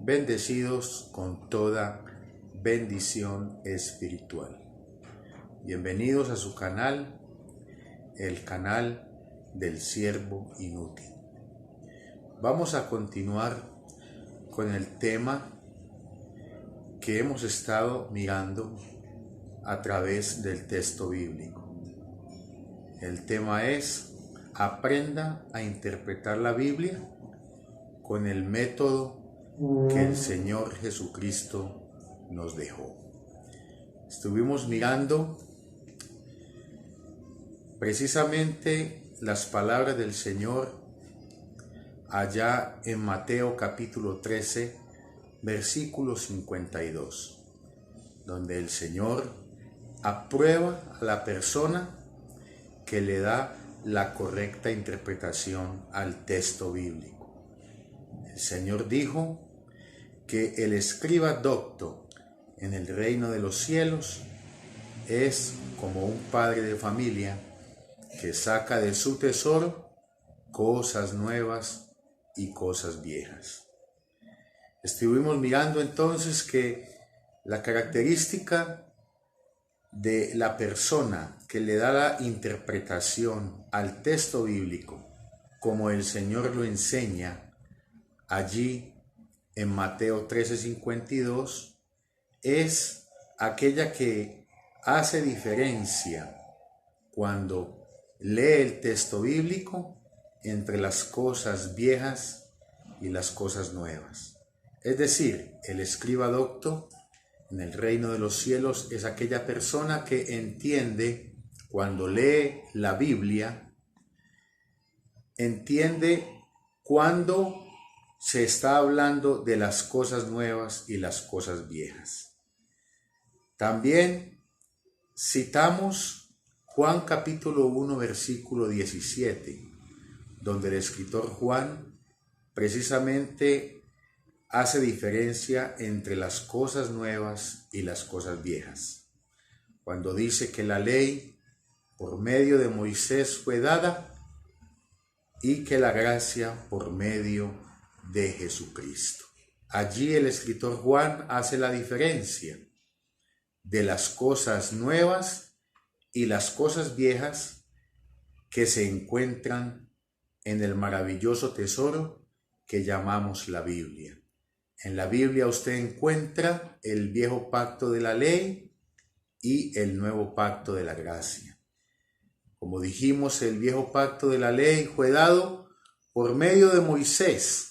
bendecidos con toda bendición espiritual. Bienvenidos a su canal, el canal del siervo inútil. Vamos a continuar con el tema que hemos estado mirando a través del texto bíblico. El tema es: aprenda a interpretar la Biblia con el método que el Señor Jesucristo nos dejó. Estuvimos mirando precisamente las palabras del Señor allá en Mateo capítulo 13, versículo 52, donde el Señor aprueba a la persona que le da la correcta interpretación al texto bíblico. El Señor dijo que el escriba docto en el reino de los cielos es como un padre de familia que saca de su tesoro cosas nuevas y cosas viejas. Estuvimos mirando entonces que la característica de la persona que le da la interpretación al texto bíblico, como el Señor lo enseña allí en Mateo 13:52, es aquella que hace diferencia cuando lee el texto bíblico entre las cosas viejas y las cosas nuevas. Es decir, el escriba docto en el reino de los cielos es aquella persona que entiende, cuando lee la Biblia, entiende cuando se está hablando de las cosas nuevas y las cosas viejas. También citamos Juan capítulo 1, versículo 17, donde el escritor Juan precisamente hace diferencia entre las cosas nuevas y las cosas viejas, cuando dice que la ley por medio de Moisés fue dada y que la gracia por medio de Jesucristo. Allí el escritor Juan hace la diferencia de las cosas nuevas y las cosas viejas que se encuentran en el maravilloso tesoro que llamamos la Biblia. En la Biblia usted encuentra el viejo pacto de la ley y el nuevo pacto de la gracia. Como dijimos, el viejo pacto de la ley fue dado por medio de Moisés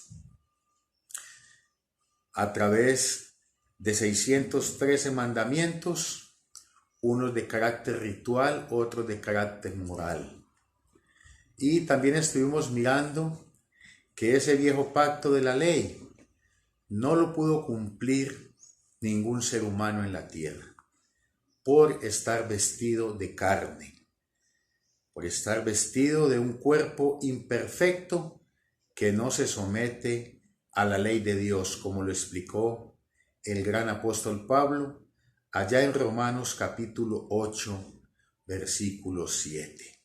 a través de 613 mandamientos, unos de carácter ritual, otros de carácter moral. Y también estuvimos mirando que ese viejo pacto de la ley no lo pudo cumplir ningún ser humano en la tierra, por estar vestido de carne, por estar vestido de un cuerpo imperfecto que no se somete a la ley de Dios, como lo explicó el gran apóstol Pablo allá en Romanos capítulo 8, versículo 7.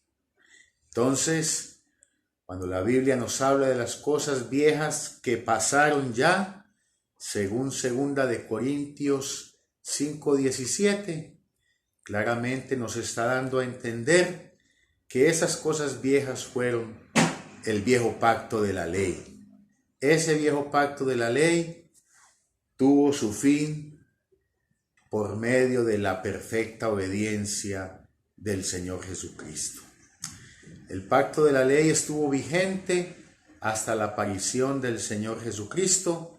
Entonces, cuando la Biblia nos habla de las cosas viejas que pasaron ya, según 2 de Corintios 5:17, claramente nos está dando a entender que esas cosas viejas fueron el viejo pacto de la ley. Ese viejo pacto de la ley tuvo su fin por medio de la perfecta obediencia del Señor Jesucristo. El pacto de la ley estuvo vigente hasta la aparición del Señor Jesucristo,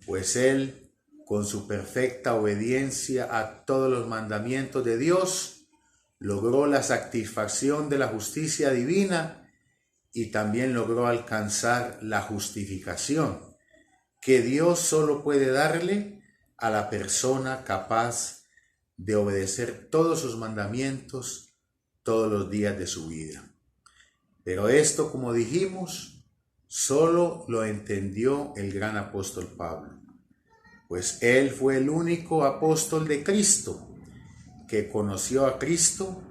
pues Él, con su perfecta obediencia a todos los mandamientos de Dios, logró la satisfacción de la justicia divina y también logró alcanzar la justificación que Dios solo puede darle a la persona capaz de obedecer todos sus mandamientos todos los días de su vida. Pero esto, como dijimos, solo lo entendió el gran apóstol Pablo, pues él fue el único apóstol de Cristo que conoció a Cristo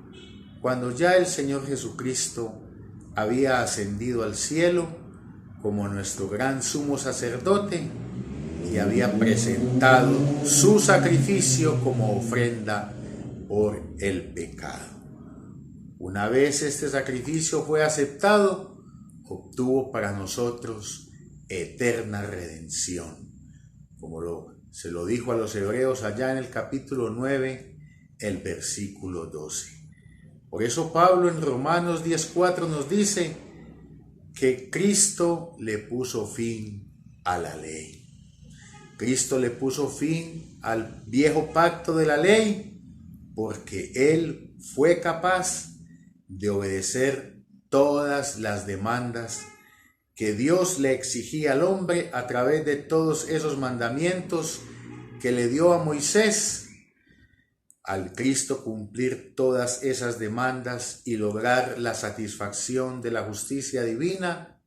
cuando ya el Señor Jesucristo había ascendido al cielo como nuestro gran sumo sacerdote y había presentado su sacrificio como ofrenda por el pecado. Una vez este sacrificio fue aceptado, obtuvo para nosotros eterna redención, como se lo dijo a los hebreos allá en el capítulo 9, el versículo 12. Por eso Pablo en Romanos 10:4 nos dice que Cristo le puso fin a la ley. Cristo le puso fin al viejo pacto de la ley porque Él fue capaz de obedecer todas las demandas que Dios le exigía al hombre a través de todos esos mandamientos que le dio a Moisés. Al Cristo cumplir todas esas demandas y lograr la satisfacción de la justicia divina,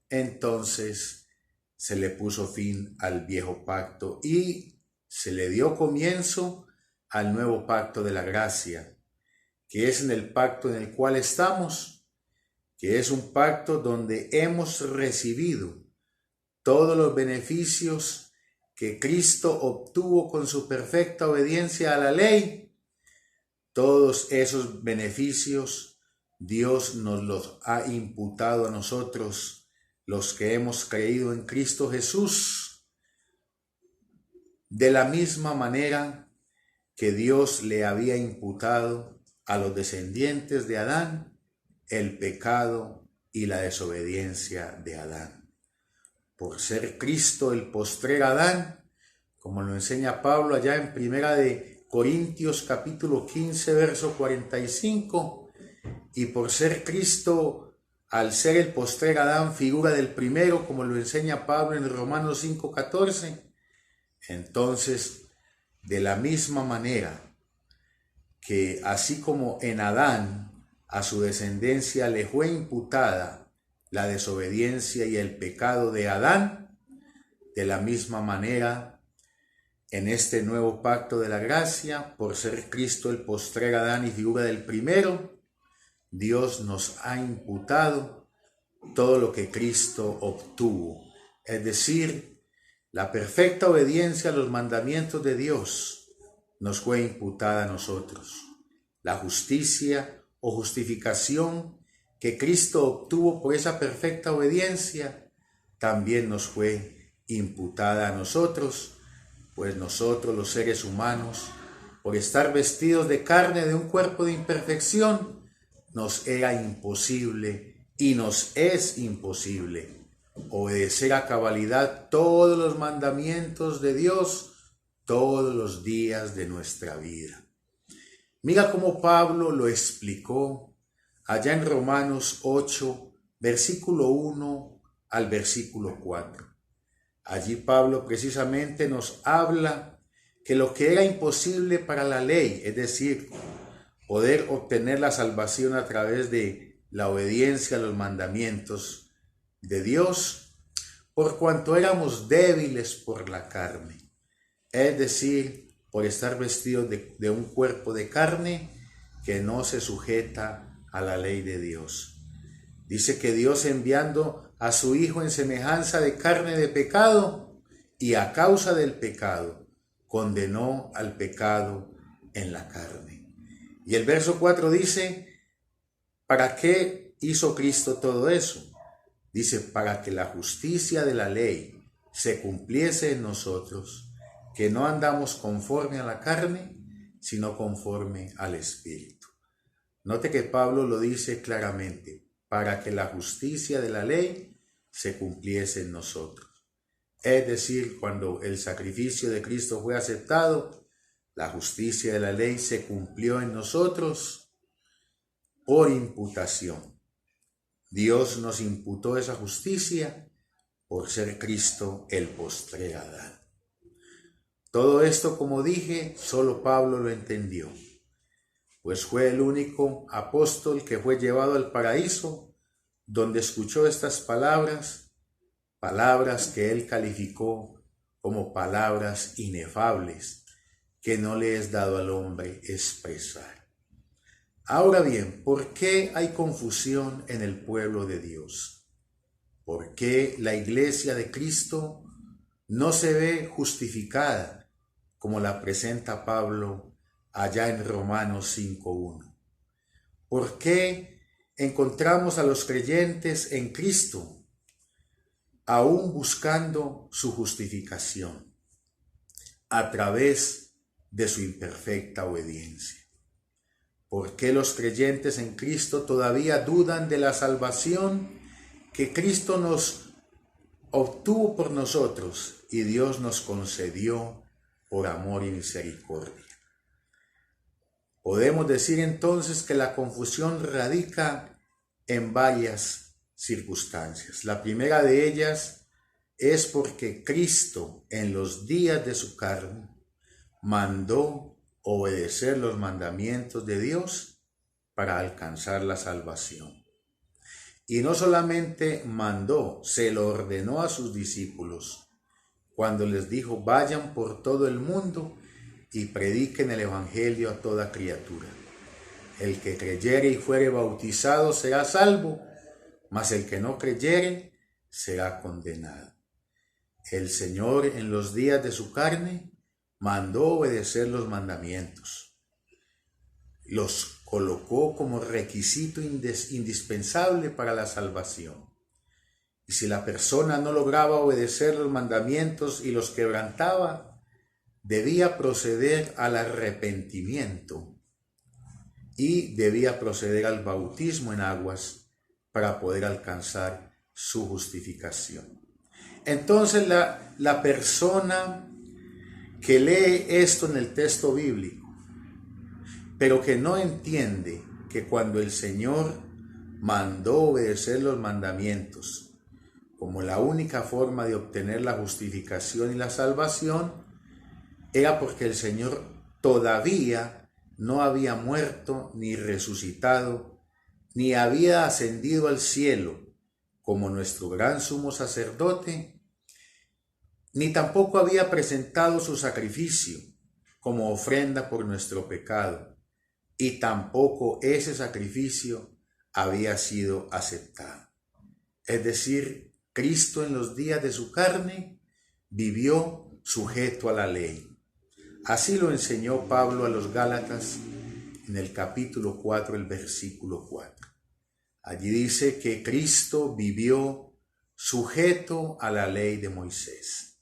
entonces se le puso fin al viejo pacto y se le dio comienzo al nuevo pacto de la gracia, que es en el pacto en el cual estamos, que es un pacto donde hemos recibido todos los beneficios que Cristo obtuvo con su perfecta obediencia a la ley. Todos esos beneficios Dios nos los ha imputado a nosotros, los que hemos creído en Cristo Jesús, de la misma manera que Dios le había imputado a los descendientes de Adán el pecado y la desobediencia de Adán. Por ser Cristo el postrer Adán, como lo enseña Pablo allá en Primera de Corintios capítulo 15, verso 45, y por ser Cristo, al ser el postrer Adán, figura del primero, como lo enseña Pablo en Romanos 5:14, entonces, de la misma manera que así como en Adán a su descendencia le fue imputada la desobediencia y el pecado de Adán, de la misma manera en este nuevo pacto de la gracia, por ser Cristo el postrer Adán y figura del primero, Dios nos ha imputado todo lo que Cristo obtuvo, es decir, la perfecta obediencia a los mandamientos de Dios nos fue imputada a nosotros. La justicia o justificación que Cristo obtuvo por esa perfecta obediencia también nos fue imputada a nosotros, pues nosotros los seres humanos, por estar vestidos de carne de un cuerpo de imperfección, nos era imposible y nos es imposible obedecer a cabalidad todos los mandamientos de Dios todos los días de nuestra vida. Mira cómo Pablo lo explicó allá en Romanos 8, versículo 1 al versículo 4. Allí Pablo precisamente nos habla que lo que era imposible para la ley, es decir, poder obtener la salvación a través de la obediencia a los mandamientos de Dios, por cuanto éramos débiles por la carne, es decir, por estar vestidos de un cuerpo de carne que no se sujeta a la ley de Dios. Dice que Dios, enviando a su Hijo en semejanza de carne de pecado, y a causa del pecado, condenó al pecado en la carne. Y el verso 4 dice, ¿para qué hizo Cristo todo eso? Dice, para que la justicia de la ley se cumpliese en nosotros, que no andamos conforme a la carne, sino conforme al Espíritu. Note que Pablo lo dice claramente, para que la justicia de la ley se cumpliese en nosotros. Es decir, cuando el sacrificio de Cristo fue aceptado, la justicia de la ley se cumplió en nosotros por imputación. Dios nos imputó esa justicia por ser Cristo el postrer Adán. Todo esto, como dije, solo Pablo lo entendió, pues fue el único apóstol que fue llevado al paraíso, donde escuchó estas palabras que él calificó como palabras inefables, que no le es dado al hombre expresar. Ahora bien, ¿por qué hay confusión en el pueblo de Dios? ¿Por qué la iglesia de Cristo no se ve justificada como la presenta Pablo allá en Romanos 5:1. ¿Por qué encontramos a los creyentes en Cristo aún buscando su justificación a través de su imperfecta obediencia? ¿Por qué los creyentes en Cristo todavía dudan de la salvación que Cristo nos obtuvo por nosotros y Dios nos concedió por amor y misericordia? Podemos decir entonces que la confusión radica en varias circunstancias. La primera de ellas es porque Cristo en los días de su carne mandó obedecer los mandamientos de Dios para alcanzar la salvación. Y no solamente mandó, se lo ordenó a sus discípulos cuando les dijo: vayan por todo el mundo y prediquen el evangelio a toda criatura. El que creyere y fuere bautizado será salvo, mas el que no creyere será condenado. El Señor en los días de su carne mandó obedecer los mandamientos. Los colocó como requisito indispensable para la salvación. Y si la persona no lograba obedecer los mandamientos y los quebrantaba, debía proceder al arrepentimiento y debía proceder al bautismo en aguas para poder alcanzar su justificación. Entonces la persona que lee esto en el texto bíblico, pero que no entiende que cuando el Señor mandó obedecer los mandamientos como la única forma de obtener la justificación y la salvación, era porque el Señor todavía no había muerto ni resucitado, ni había ascendido al cielo como nuestro gran sumo sacerdote, ni tampoco había presentado su sacrificio como ofrenda por nuestro pecado, y tampoco ese sacrificio había sido aceptado. Es decir, Cristo en los días de su carne vivió sujeto a la ley. Así lo enseñó Pablo a los Gálatas en el capítulo 4, el versículo 4. Allí dice que Cristo vivió sujeto a la ley de Moisés.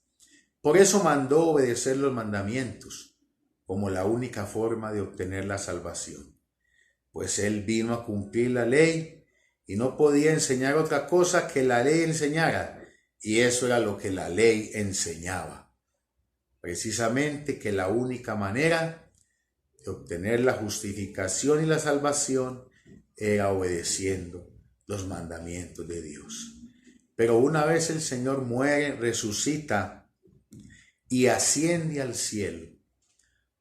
Por eso mandó obedecer los mandamientos como la única forma de obtener la salvación. Pues Él vino a cumplir la ley y no podía enseñar otra cosa que la ley enseñara. Y eso era lo que la ley enseñaba. Precisamente que la única manera de obtener la justificación y la salvación era obedeciendo los mandamientos de Dios. Pero una vez el Señor muere, resucita y asciende al cielo,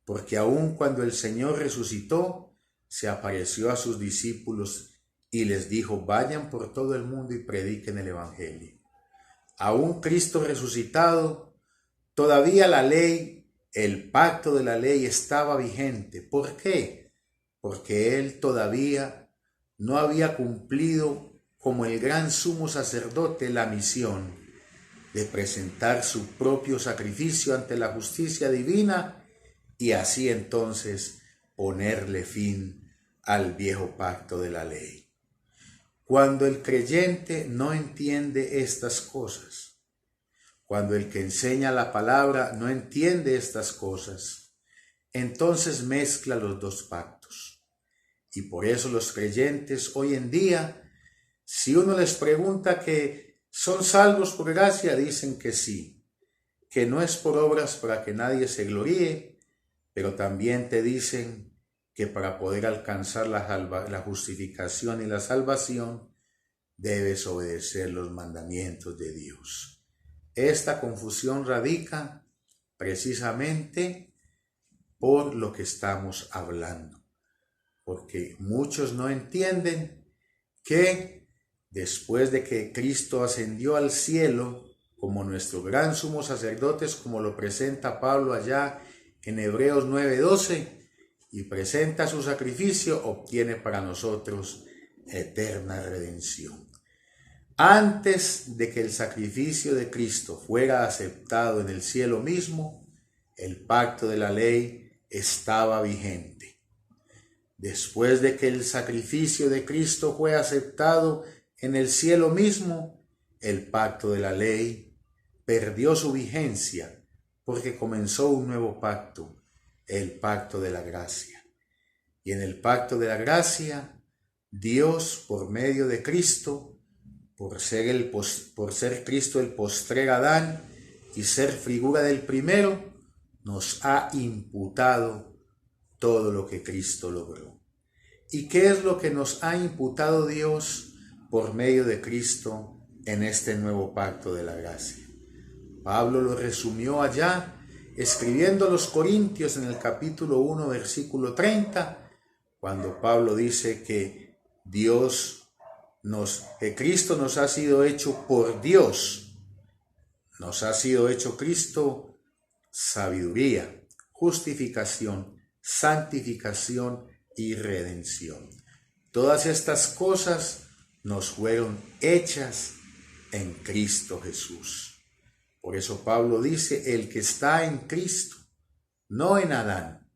porque aun cuando el Señor resucitó, se apareció a sus discípulos y les dijo: vayan por todo el mundo y prediquen el evangelio. Aún Cristo resucitado, todavía la ley, el pacto de la ley estaba vigente. ¿Por qué? Porque Él todavía no había cumplido como el gran sumo sacerdote la misión de presentar su propio sacrificio ante la justicia divina y así entonces ponerle fin al viejo pacto de la ley. Cuando el creyente no entiende estas cosas, cuando el que enseña la palabra no entiende estas cosas, entonces mezcla los dos pactos. Y por eso los creyentes hoy en día, si uno les pregunta que son salvos por gracia, dicen que sí, que no es por obras para que nadie se gloríe, pero también te dicen que para poder alcanzar la justificación y la salvación, debes obedecer los mandamientos de Dios. Esta confusión radica precisamente por lo que estamos hablando, porque muchos no entienden que después de que Cristo ascendió al cielo como nuestro gran sumo sacerdote, como lo presenta Pablo allá en Hebreos 9:12, y presenta su sacrificio, obtiene para nosotros eterna redención. Antes de que el sacrificio de Cristo fuera aceptado en el cielo mismo, el pacto de la ley estaba vigente. Después de que el sacrificio de Cristo fue aceptado en el cielo mismo, el pacto de la ley perdió su vigencia porque comenzó un nuevo pacto, el pacto de la gracia. Y en el pacto de la gracia, Dios, por medio de Cristo, por ser Cristo el postrer Adán y ser figura del primero, nos ha imputado todo lo que Cristo logró. ¿Y qué es lo que nos ha imputado Dios por medio de Cristo en este nuevo pacto de la gracia? Pablo lo resumió allá, escribiendo a los Corintios en el capítulo 1, versículo 30, cuando Pablo dice que Cristo nos ha sido hecho por Dios, nos ha sido hecho Cristo sabiduría, justificación, santificación y redención. Todas estas cosas nos fueron hechas en Cristo Jesús. Por eso Pablo dice, el que está en Cristo, no en Adán.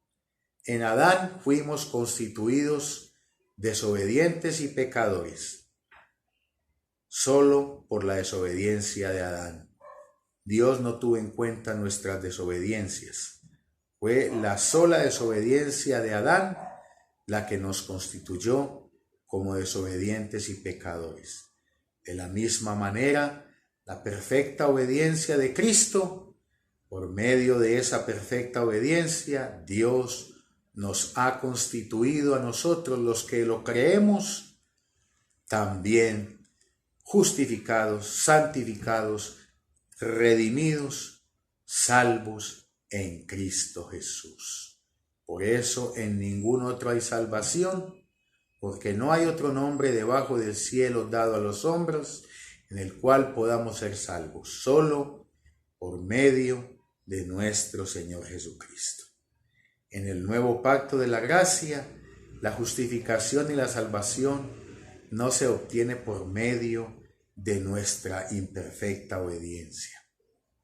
En Adán fuimos constituidos desobedientes y pecadores, solo por la desobediencia de Adán. Dios no tuvo en cuenta nuestras desobediencias. Fue la sola desobediencia de Adán la que nos constituyó como desobedientes y pecadores. De la misma manera, la perfecta obediencia de Cristo, por medio de esa perfecta obediencia, Dios nos ha constituido a nosotros, los que lo creemos, también justificados, santificados, redimidos, salvos en Cristo Jesús. Por eso en ningún otro hay salvación, porque no hay otro nombre debajo del cielo dado a los hombres en el cual podamos ser salvos, solo por medio de nuestro Señor Jesucristo. En el nuevo pacto de la gracia, la justificación y la salvación no se obtiene por medio de nuestra imperfecta obediencia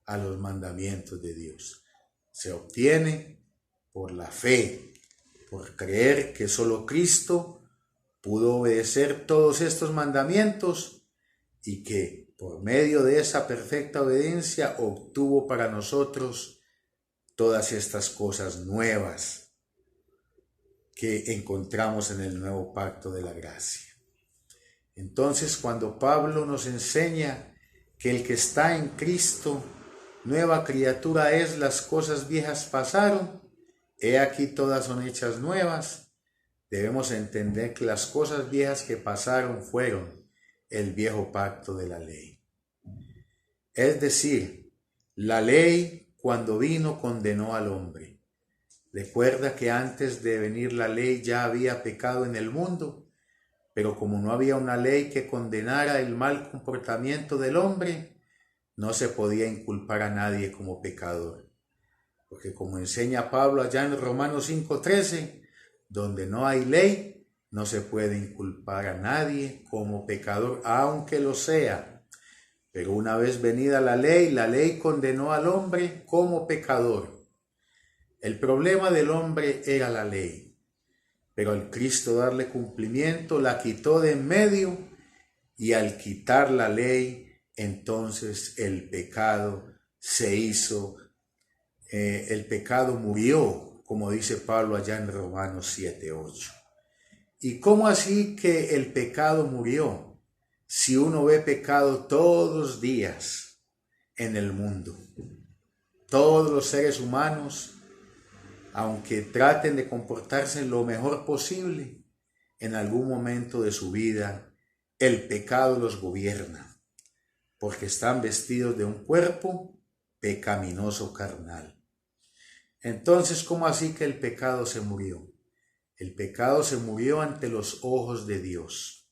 a los mandamientos de Dios. Se obtiene por la fe, por creer que solo Cristo pudo obedecer todos estos mandamientos y que por medio de esa perfecta obediencia obtuvo para nosotros todas estas cosas nuevas que encontramos en el nuevo pacto de la gracia. Entonces, cuando Pablo nos enseña que el que está en Cristo, nueva criatura es, las cosas viejas pasaron, he aquí todas son hechas nuevas, debemos entender que las cosas viejas que pasaron fueron el viejo pacto de la ley. Es decir, la ley cuando vino condenó al hombre. Recuerda que antes de venir la ley ya había pecado en el mundo, pero como no había una ley que condenara el mal comportamiento del hombre, no se podía inculpar a nadie como pecador. Porque como enseña Pablo allá en Romanos 5:13, donde no hay ley, no se puede inculpar a nadie como pecador, aunque lo sea. Pero una vez venida la ley condenó al hombre como pecador. El problema del hombre era la ley, pero al Cristo darle cumplimiento la quitó de en medio, y al quitar la ley, entonces el pecado el pecado murió, como dice Pablo allá en Romanos 7:8. ¿Y cómo así que el pecado murió? Si uno ve pecado todos los días en el mundo, todos los seres humanos, aunque traten de comportarse lo mejor posible, en algún momento de su vida el pecado los gobierna, porque están vestidos de un cuerpo pecaminoso carnal. Entonces, ¿cómo así que el pecado se murió? El pecado se murió ante los ojos de Dios.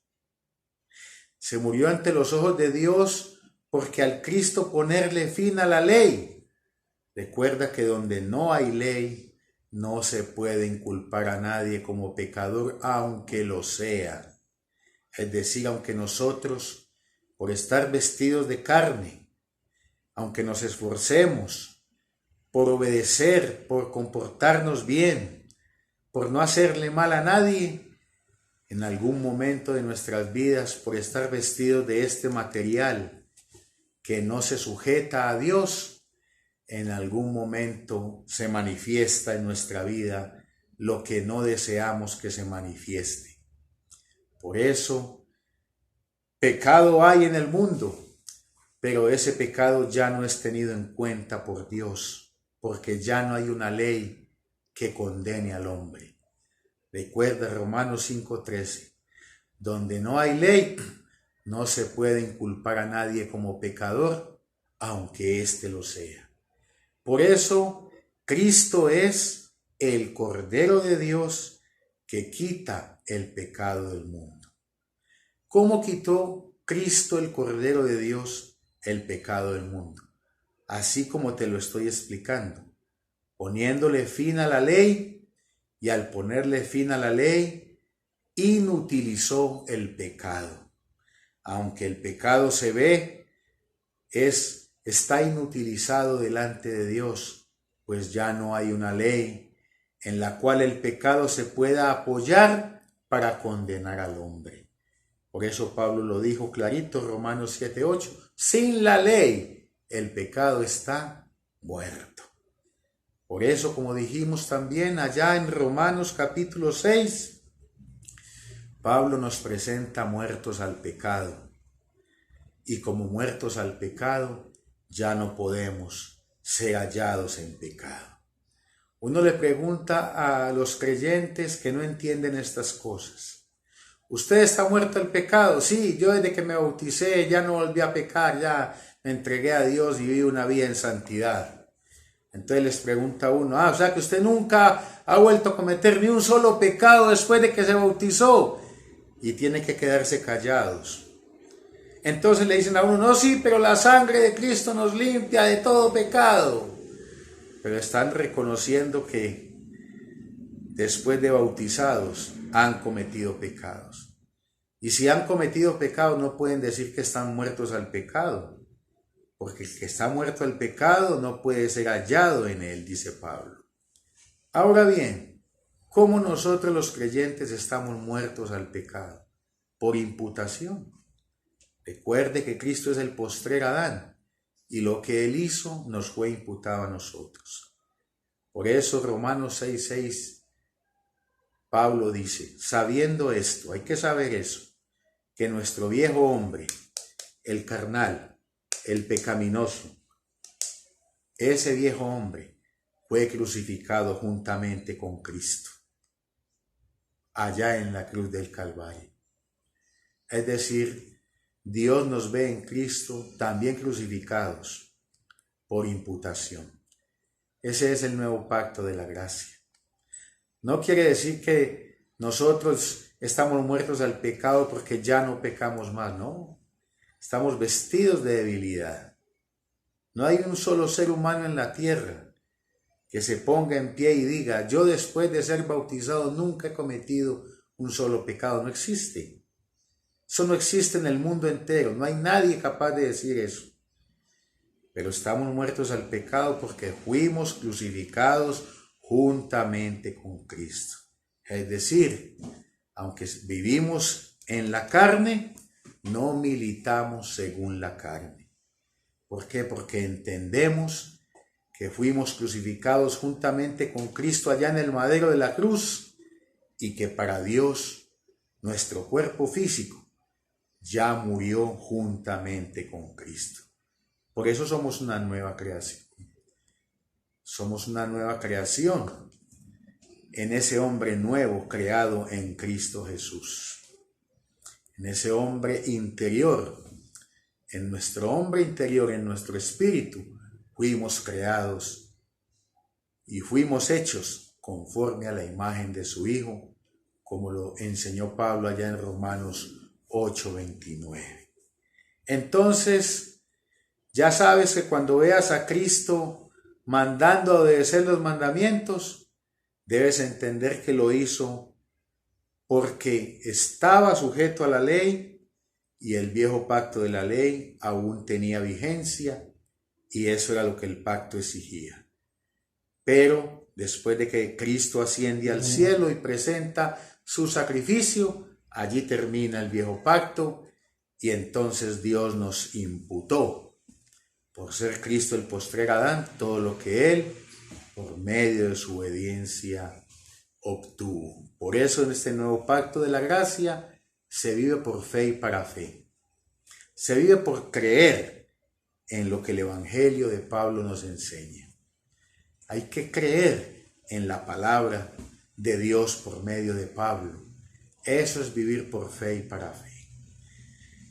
Se murió ante los ojos de Dios porque al Cristo ponerle fin a la ley, recuerda que donde no hay ley, no se puede inculpar a nadie como pecador, aunque lo sea. Es decir, aunque nosotros por estar vestidos de carne, aunque nos esforcemos por obedecer, por comportarnos bien, por no hacerle mal a nadie, en algún momento de nuestras vidas, por estar vestidos de este material que no se sujeta a Dios, en algún momento se manifiesta en nuestra vida lo que no deseamos que se manifieste. Por eso, pecado hay en el mundo, pero ese pecado ya no es tenido en cuenta por Dios, porque ya no hay una ley que condene al hombre. Recuerda Romanos 5:13, donde no hay ley, no se puede inculpar a nadie como pecador, aunque éste lo sea. Por eso, Cristo es el Cordero de Dios que quita el pecado del mundo. ¿Cómo quitó Cristo, el Cordero de Dios, el pecado del mundo? Así como te lo estoy explicando, poniéndole fin a la ley, y al ponerle fin a la ley, inutilizó el pecado. Aunque el pecado se ve, está inutilizado delante de Dios, pues ya no hay una ley en la cual el pecado se pueda apoyar para condenar al hombre. Por eso Pablo lo dijo clarito, Romanos 7:8, sin la ley el pecado está muerto. Por eso, como dijimos también allá en Romanos capítulo 6, Pablo nos presenta muertos al pecado. Y como muertos al pecado, ya no podemos ser hallados en pecado. Uno le pregunta a los creyentes que no entienden estas cosas: ¿usted está muerto al pecado? Sí, yo desde que me bauticé ya no volví a pecar, ya me entregué a Dios y viví una vida en santidad. Entonces les pregunta uno: o sea que usted nunca ha vuelto a cometer ni un solo pecado después de que se bautizó. Y tiene que quedarse callados. Entonces le dicen a uno: no, sí, pero la sangre de Cristo nos limpia de todo pecado. Pero están reconociendo que después de bautizados han cometido pecados. Y si han cometido pecados, no pueden decir que están muertos al pecado, porque el que está muerto al pecado no puede ser hallado en él, dice Pablo. Ahora bien, ¿cómo nosotros los creyentes estamos muertos al pecado? Por imputación. Recuerde que Cristo es el postrer Adán, y lo que él hizo nos fue imputado a nosotros. Por eso Romanos 6:6, Pablo dice: sabiendo esto, hay que saber eso, que nuestro viejo hombre, el carnal, el pecaminoso, ese viejo hombre fue crucificado juntamente con Cristo, allá en la cruz del Calvario. Es decir, Dios nos ve en Cristo también crucificados por imputación. Ese es el nuevo pacto de la gracia. No quiere decir que nosotros estamos muertos al pecado porque ya no pecamos más, no. Estamos vestidos de debilidad. No hay un solo ser humano en la tierra que se ponga en pie y diga: yo después de ser bautizado nunca he cometido un solo pecado. No existe. Eso no existe en el mundo entero. No hay nadie capaz de decir eso. Pero estamos muertos al pecado porque fuimos crucificados juntamente con Cristo. Es decir, aunque vivimos en la carne, no militamos según la carne. ¿Por qué? Porque entendemos que fuimos crucificados juntamente con Cristo allá en el madero de la cruz, y que para Dios nuestro cuerpo físico ya murió juntamente con Cristo. Por eso somos una nueva creación. Somos una nueva creación en ese hombre nuevo creado en Cristo Jesús. En ese hombre interior, en nuestro hombre interior, en nuestro espíritu, fuimos creados y fuimos hechos conforme a la imagen de su Hijo, como lo enseñó Pablo allá en Romanos 8:29. Entonces, ya sabes que cuando veas a Cristo mandando a obedecer los mandamientos, debes entender que lo hizo porque estaba sujeto a la ley y el viejo pacto de la ley aún tenía vigencia y eso era lo que el pacto exigía. Pero después de que Cristo asciende al cielo y presenta su sacrificio, allí termina el viejo pacto y entonces Dios nos imputó, por ser Cristo el postrer Adán, todo lo que Él, por medio de su obediencia, obtuvo. Por eso en este nuevo pacto de la gracia se vive por fe y para fe. Se vive por creer en lo que el Evangelio de Pablo nos enseña. Hay que creer en la palabra de Dios por medio de Pablo. Eso es vivir por fe y para fe.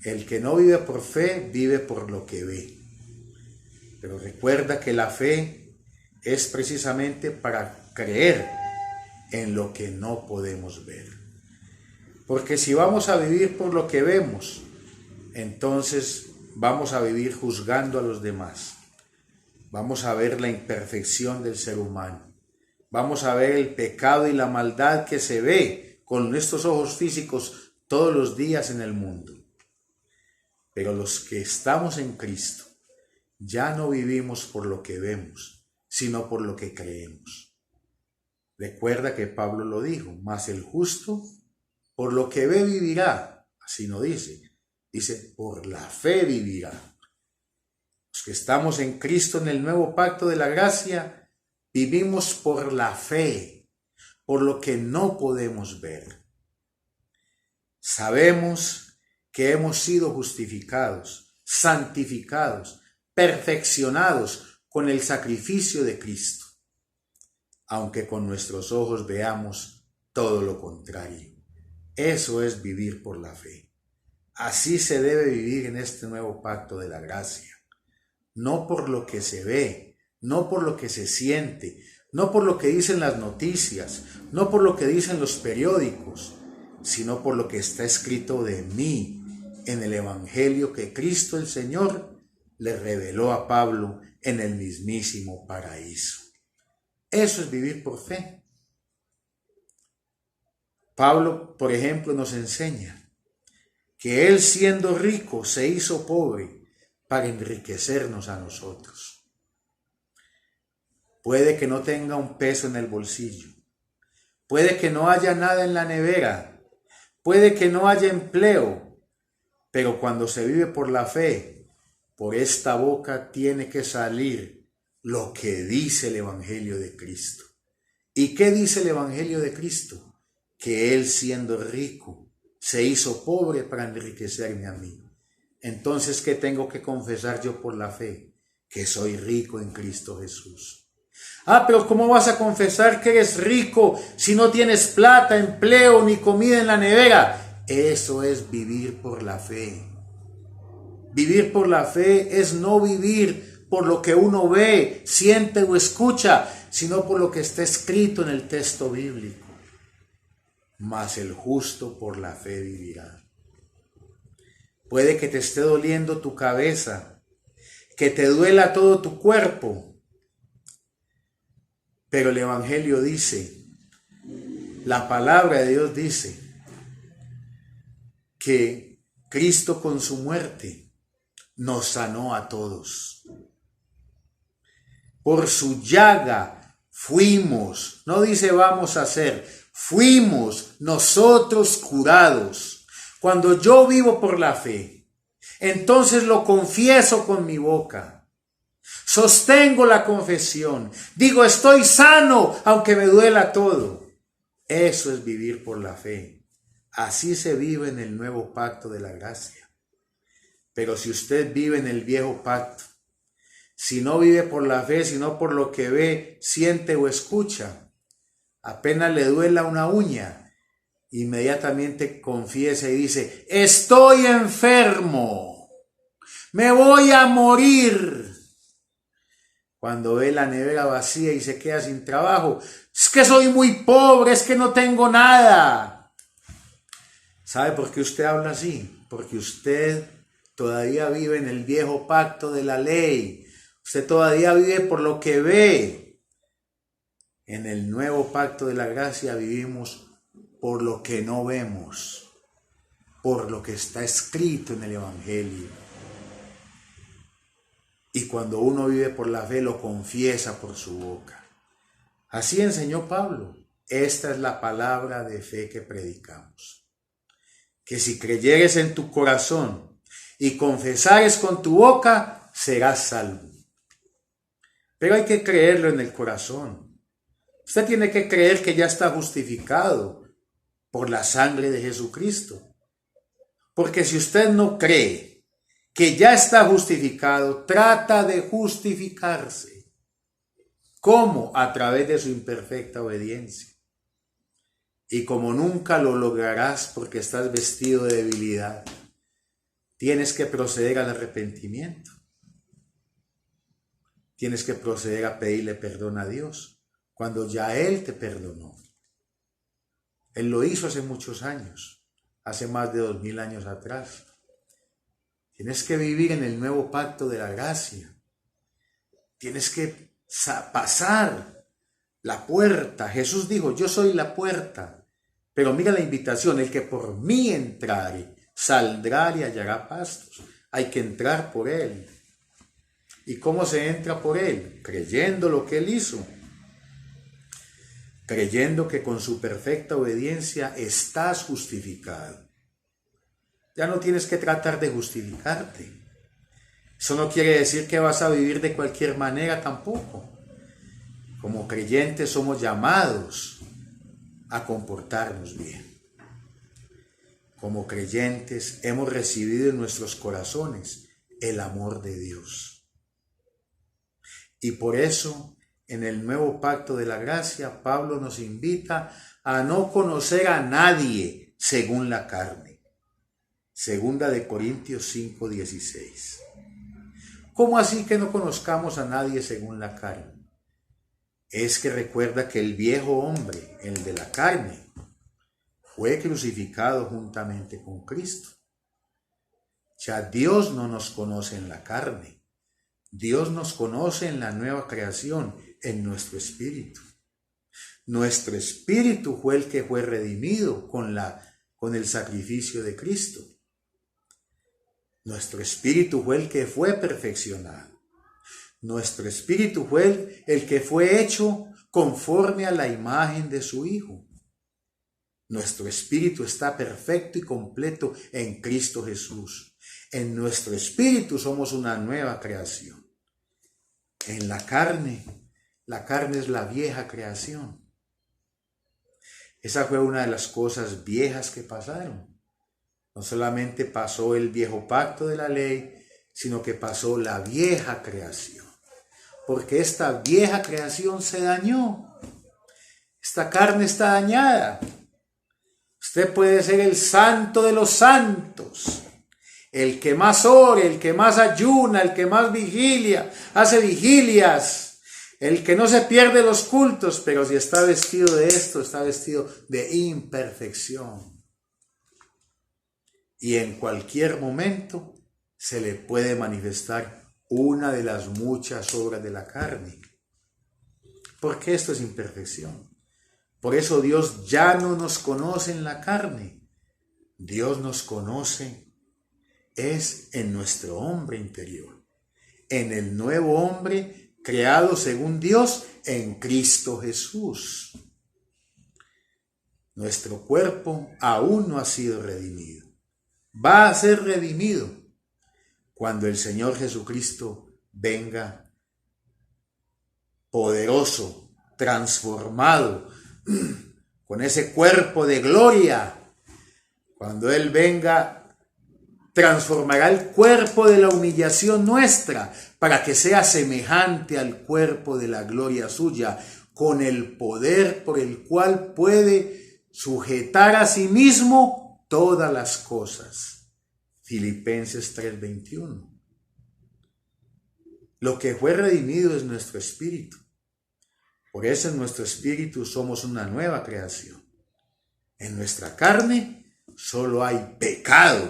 El que no vive por fe, vive por lo que ve. Pero recuerda que la fe es precisamente para creer en lo que no podemos ver. Porque si vamos a vivir por lo que vemos, entonces vamos a vivir juzgando a los demás. Vamos a ver la imperfección del ser humano. Vamos a ver el pecado y la maldad que se ve con nuestros ojos físicos todos los días en el mundo. Pero los que estamos en Cristo, ya no vivimos por lo que vemos, sino por lo que creemos. Recuerda que Pablo lo dijo, mas el justo por lo que ve vivirá. Así no dice, dice por la fe vivirá. Los que estamos en Cristo en el nuevo pacto de la gracia, vivimos por la fe, por lo que no podemos ver. Sabemos que hemos sido justificados, santificados, perfeccionados con el sacrificio de Cristo, aunque con nuestros ojos veamos todo lo contrario. Eso es vivir por la fe. Así se debe vivir en este nuevo pacto de la gracia. No por lo que se ve, no por lo que se siente, no por lo que dicen las noticias, no por lo que dicen los periódicos, sino por lo que está escrito de mí en el Evangelio que Cristo el Señor le reveló a Pablo en el mismísimo paraíso. Eso es vivir por fe. Pablo, por ejemplo, nos enseña que él siendo rico se hizo pobre para enriquecernos a nosotros. Puede que no tenga un peso en el bolsillo, puede que no haya nada en la nevera, puede que no haya empleo, pero cuando se vive por la fe, por esta boca tiene que salir lo que dice el Evangelio de Cristo. ¿Y qué dice el Evangelio de Cristo? Que Él siendo rico se hizo pobre para enriquecerme a mí. Entonces, ¿qué tengo que confesar yo por la fe? Que soy rico en Cristo Jesús. Pero ¿cómo vas a confesar que eres rico si no tienes plata, empleo ni comida en la nevera? Eso es vivir por la fe. Vivir por la fe es no vivir por lo que uno ve, siente o escucha, sino por lo que está escrito en el texto bíblico. Mas el justo por la fe vivirá. Puede que te esté doliendo tu cabeza, que te duela todo tu cuerpo, pero el Evangelio dice, la palabra de Dios dice, que Cristo con su muerte nos sanó a todos. Por su llaga fuimos, no dice vamos a ser, fuimos nosotros curados. Cuando yo vivo por la fe, entonces lo confieso con mi boca. Sostengo la confesión. Digo, estoy sano, aunque me duela todo. Eso es vivir por la fe. Así se vive en el nuevo pacto de la gracia. Pero si usted vive en el viejo pacto, si no vive por la fe, sino por lo que ve, siente o escucha, apenas le duela una uña, inmediatamente confiesa y dice, estoy enfermo, me voy a morir. Cuando ve la nevera vacía y se queda sin trabajo, es que soy muy pobre, es que no tengo nada. ¿Sabe por qué usted habla así? Porque usted todavía vive en el viejo pacto de la ley. Usted todavía vive por lo que ve. En el nuevo pacto de la gracia vivimos por lo que no vemos. por lo que está escrito en el Evangelio. Y cuando uno vive por la fe, lo confiesa por su boca. Así enseñó Pablo. Esta es la palabra de fe que predicamos. Que si creyeres en tu corazón y confesares con tu boca, serás salvo. Pero hay que creerlo en el corazón. Usted tiene que creer que ya está justificado por la sangre de Jesucristo. Porque si usted no cree que ya está justificado, trata de justificarse. ¿Cómo? A través de su imperfecta obediencia. Y como nunca lo lograrás porque estás vestido de debilidad, tienes que proceder al arrepentimiento. Tienes que proceder a pedirle perdón a Dios cuando ya Él te perdonó. Él lo hizo hace muchos años, hace más de 2000 años atrás. Tienes que vivir en el nuevo pacto de la gracia. Tienes que pasar la puerta. Jesús dijo, yo soy la puerta. Pero mira la invitación, el que por mí entrare, saldrá y hallará pastos. Hay que entrar por Él. ¿Y cómo se entra por Él? Creyendo lo que Él hizo. Creyendo que con su perfecta obediencia estás justificado. Ya no tienes que tratar de justificarte. Eso no quiere decir que vas a vivir de cualquier manera tampoco. Como creyentes somos llamados a comportarnos bien. Como creyentes hemos recibido en nuestros corazones el amor de Dios. Y por eso, en el nuevo pacto de la gracia, Pablo nos invita a no conocer a nadie según la carne. Segunda de Corintios 5:16. ¿Cómo así que no conozcamos a nadie según la carne? Es que recuerda que el viejo hombre, el de la carne, fue crucificado juntamente con Cristo. Ya Dios no nos conoce en la carne. Dios nos conoce en la nueva creación, en nuestro espíritu. Nuestro espíritu fue el que fue redimido con el sacrificio de Cristo. Nuestro espíritu fue el que fue perfeccionado. Nuestro espíritu fue el que fue hecho conforme a la imagen de su Hijo. Nuestro espíritu está perfecto y completo en Cristo Jesús. En nuestro espíritu somos una nueva creación. En la carne es la vieja creación. Esa fue una de las cosas viejas que pasaron. No solamente pasó el viejo pacto de la ley, sino que pasó la vieja creación. Porque esta vieja creación se dañó. Esta carne está dañada. Usted puede ser el santo de los santos, el que más ore, el que más ayuna, el que más hace vigilias, el que no se pierde los cultos, pero si está vestido de esto, está vestido de imperfección. Y en cualquier momento se le puede manifestar una de las muchas obras de la carne. Porque esto es imperfección. Por eso Dios ya no nos conoce en la carne. Dios nos conoce es en nuestro hombre interior. En el nuevo hombre creado según Dios en Cristo Jesús. Nuestro cuerpo aún no ha sido redimido. Va a ser redimido cuando el Señor Jesucristo venga poderoso, transformado, con ese cuerpo de gloria. Cuando Él venga, transformará el cuerpo de la humillación nuestra para que sea semejante al cuerpo de la gloria suya, con el poder por el cual puede sujetar a sí mismo todas las cosas. Filipenses 3:21. Lo que fue redimido es nuestro espíritu. Por eso en nuestro espíritu somos una nueva creación. En nuestra carne solo hay pecado.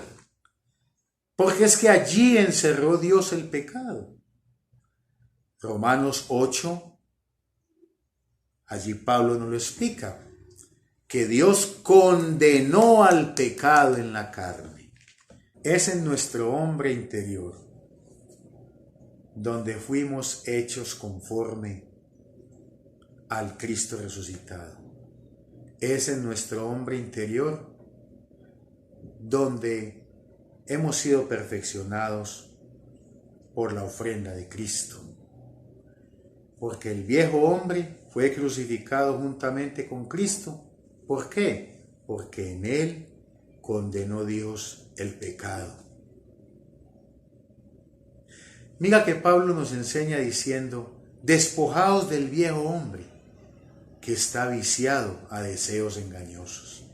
Porque es que allí encerró Dios el pecado. Romanos 8, allí Pablo nos lo explica. que Dios condenó al pecado en la carne. Es en nuestro hombre interior donde fuimos hechos conforme al Cristo resucitado. Es en nuestro hombre interior donde hemos sido perfeccionados por la ofrenda de Cristo. Porque el viejo hombre fue crucificado juntamente con Cristo. ¿Por qué? Porque en él condenó Dios el pecado. Mira que Pablo nos enseña diciendo, despojaos del viejo hombre que está viciado a deseos engañosos.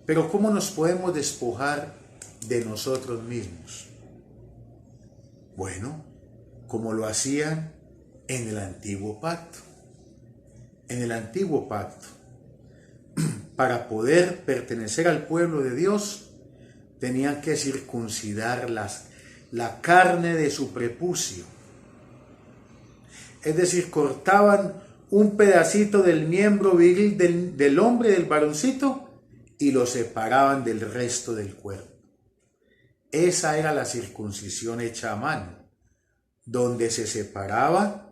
Pero ¿cómo nos podemos despojar de nosotros mismos? Bueno, como lo hacían en el antiguo pacto. En el antiguo pacto, para poder pertenecer al pueblo de Dios, tenían que circuncidar la carne de su prepucio. Es decir, cortaban un pedacito del miembro viril del hombre, del varoncito, y lo separaban del resto del cuerpo. Esa era la circuncisión hecha a mano, donde se separaba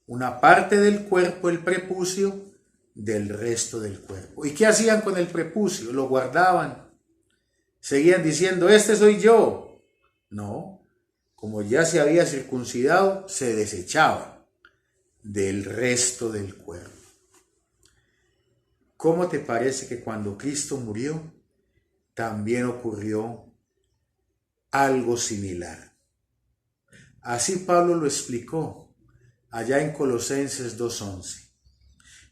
una parte del cuerpo, el prepucio, del resto del cuerpo. ¿Y qué hacían con el prepucio? Lo guardaban. Seguían diciendo, este soy yo. No, como ya se había circuncidado, se desechaba del resto del cuerpo. ¿Cómo te parece que cuando Cristo murió, también ocurrió algo similar? Así Pablo lo explicó allá en Colosenses 2:11.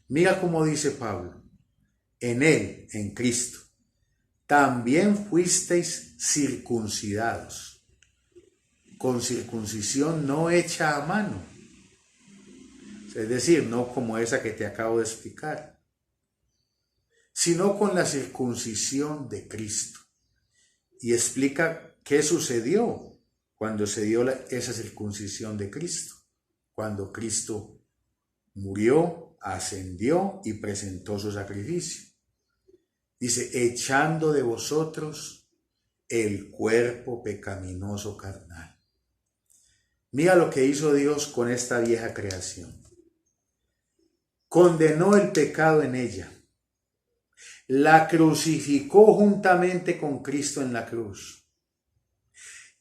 Mira cómo dice Pablo, en él, en Cristo, también fuisteis circuncidados, con circuncisión no hecha a mano, es decir, no como esa que te acabo de explicar, sino con la circuncisión de Cristo. Y explica qué sucedió cuando se dio esa circuncisión de Cristo, cuando Cristo murió, ascendió y presentó su sacrificio. Dice, echando de vosotros el cuerpo pecaminoso carnal. Mira lo que hizo Dios con esta vieja creación. Condenó el pecado en ella. La crucificó juntamente con Cristo en la cruz.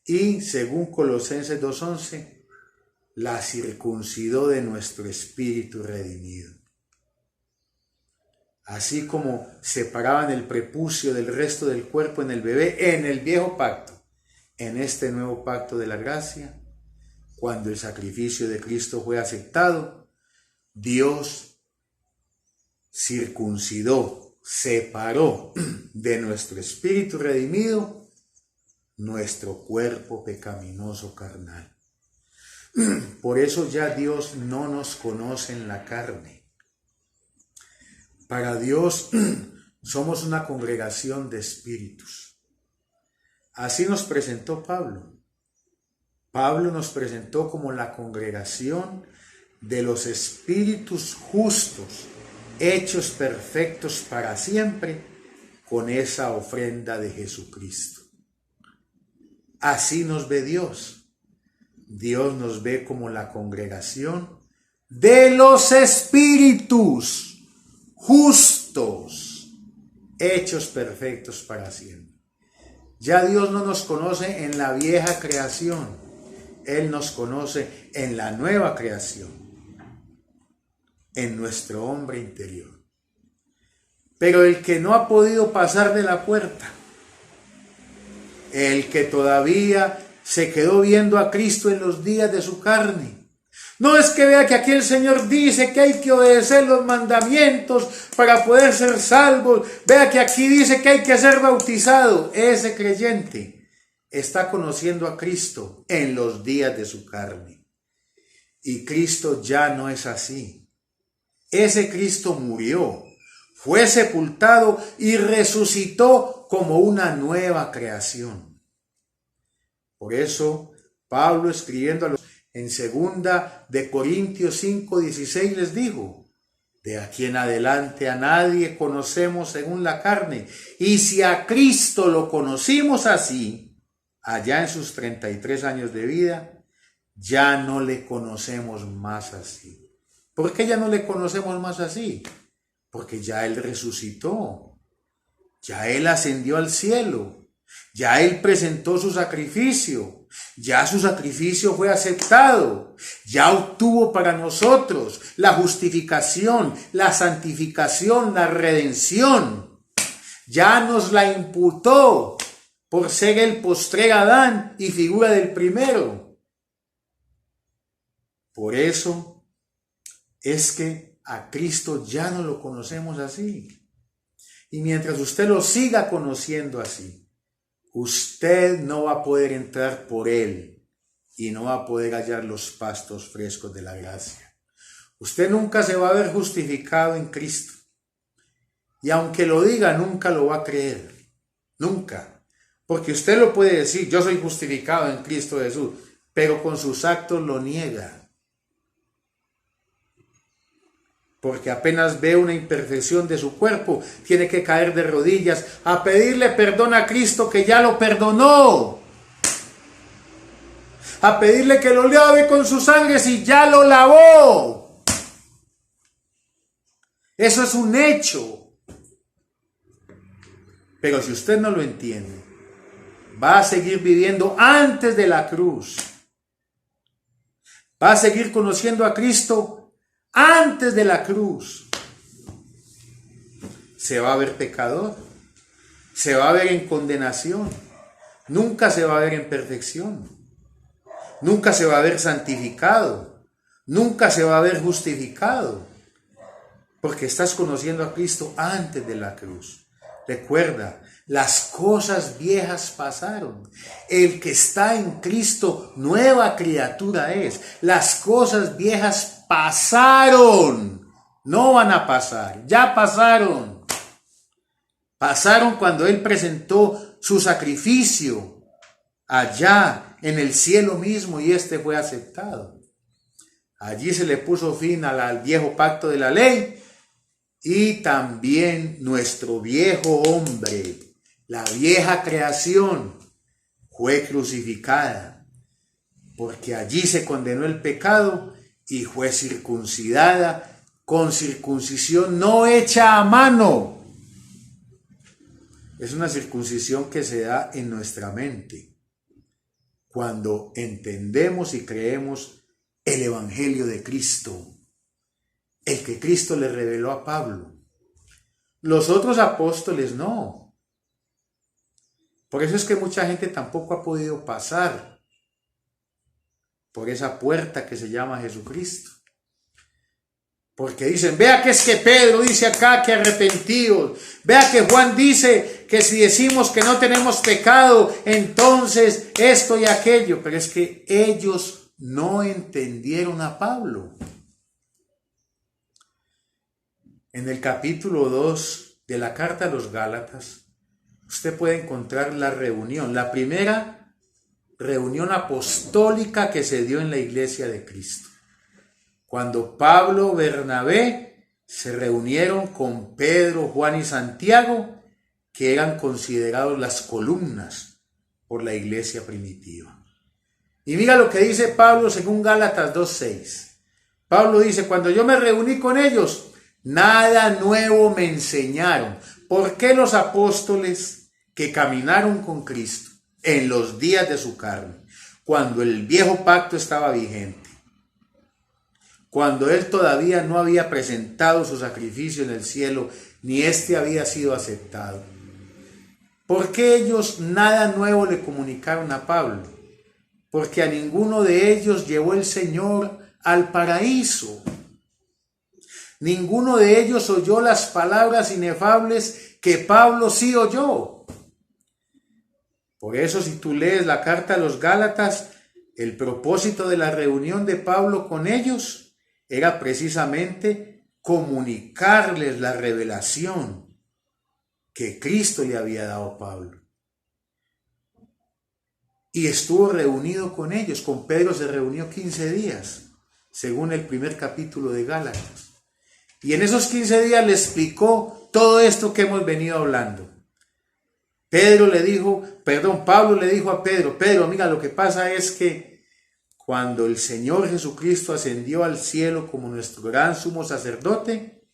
Y según Colosenses 2:11, la circuncidó de nuestro espíritu redimido. Así como separaban el prepucio del resto del cuerpo en el bebé, en el viejo pacto, en este nuevo pacto de la gracia, cuando el sacrificio de Cristo fue aceptado, Dios circuncidó, separó de nuestro espíritu redimido nuestro cuerpo pecaminoso carnal. Por eso ya Dios no nos conoce en la carne. Para Dios somos una congregación de espíritus. Así nos presentó Pablo. Pablo nos presentó como la congregación de los espíritus justos, hechos perfectos para siempre, con esa ofrenda de Jesucristo. Así nos ve Dios. Dios nos ve como la congregación de los espíritus justos, hechos perfectos para siempre. Ya Dios no nos conoce en la vieja creación, Él nos conoce en la nueva creación, en nuestro hombre interior. Pero el que no ha podido pasar de la puerta, el que todavía se quedó viendo a Cristo en los días de su carne, no es que vea que aquí el Señor dice que hay que obedecer los mandamientos para poder ser salvos, vea que aquí dice que hay que ser bautizado. Ese creyente está conociendo a Cristo en los días de su carne. Y Cristo ya no es así. Ese Cristo murió, fue sepultado y resucitó como una nueva creación. Por eso, Pablo, escribiendo en 2 Corintios 5:16 les dijo, De aquí en adelante a nadie conocemos según la carne. Y si a Cristo lo conocimos así, allá en sus 33 años de vida, ya no le conocemos más así. ¿Por qué ya no le conocemos más así? Porque ya Él resucitó, ya Él ascendió al cielo, ya Él presentó su sacrificio, ya su sacrificio fue aceptado, ya obtuvo para nosotros la justificación, la santificación, la redención, ya nos la imputó por ser el postrer Adán y figura del primero. Por eso es que a Cristo ya no lo conocemos así. Y mientras usted lo siga conociendo así, usted no va a poder entrar por Él y no va a poder hallar los pastos frescos de la gracia. Usted nunca se va a ver justificado en Cristo. Y aunque lo diga, nunca lo va a creer. Nunca. Porque usted lo puede decir, yo soy justificado en Cristo Jesús, pero con sus actos lo niega. Porque apenas ve una imperfección de su cuerpo, tiene que caer de rodillas a pedirle perdón a Cristo que ya lo perdonó. A pedirle que lo lave con su sangre si ya lo lavó. Eso es un hecho. Pero si usted no lo entiende, va a seguir viviendo antes de la cruz. Va a seguir conociendo a Cristo antes de la cruz. Se va a ver pecador, se va a ver en condenación, nunca se va a ver en perfección, nunca se va a ver santificado, nunca se va a ver justificado, porque estás conociendo a Cristo antes de la cruz. Recuerda, las cosas viejas pasaron. El que está en Cristo, nueva criatura es. Las cosas viejas pasaron. No van a pasar, ya pasaron. Pasaron cuando Él presentó su sacrificio allá en el cielo mismo y este fue aceptado. Allí se le puso fin al viejo pacto de la ley y también nuestro viejo hombre. La vieja creación fue crucificada, porque allí se condenó el pecado y fue circuncidada con circuncisión no hecha a mano. Es una circuncisión que se da en nuestra mente, cuando entendemos y creemos el Evangelio de Cristo, el que Cristo le reveló a Pablo. Los otros apóstoles no. Por eso es que mucha gente tampoco ha podido pasar por esa puerta que se llama Jesucristo. Porque dicen, vea que es que Pedro dice acá que arrepentidos. Vea que Juan dice que si decimos que no tenemos pecado, entonces esto y aquello. Pero es que ellos no entendieron a Pablo. En el capítulo 2 de la carta a los Gálatas, usted puede encontrar la reunión, la primera reunión apostólica que se dio en la iglesia de Cristo. Cuando Pablo, Bernabé se reunieron con Pedro, Juan y Santiago, que eran considerados las columnas por la iglesia primitiva. Y mira lo que dice Pablo según Gálatas 2:6. Pablo dice, cuando yo me reuní con ellos, nada nuevo me enseñaron. ¿Por qué los apóstoles que caminaron con Cristo en los días de su carne, cuando el viejo pacto estaba vigente, cuando Él todavía no había presentado su sacrificio en el cielo, ni éste había sido aceptado? ¿Por qué ellos nada nuevo le comunicaron a Pablo? Porque a ninguno de ellos llevó el Señor al paraíso. Ninguno de ellos oyó las palabras inefables que Pablo sí oyó. Por eso, si tú lees la carta a los Gálatas, el propósito de la reunión de Pablo con ellos era precisamente comunicarles la revelación que Cristo le había dado a Pablo. Y estuvo reunido con ellos. Con Pedro se reunió 15 días, según el primer capítulo de Gálatas. Y en esos 15 días le explicó todo esto que hemos venido hablando. Pablo le dijo a Pedro, mira, lo que pasa es que cuando el Señor Jesucristo ascendió al cielo como nuestro gran sumo sacerdote,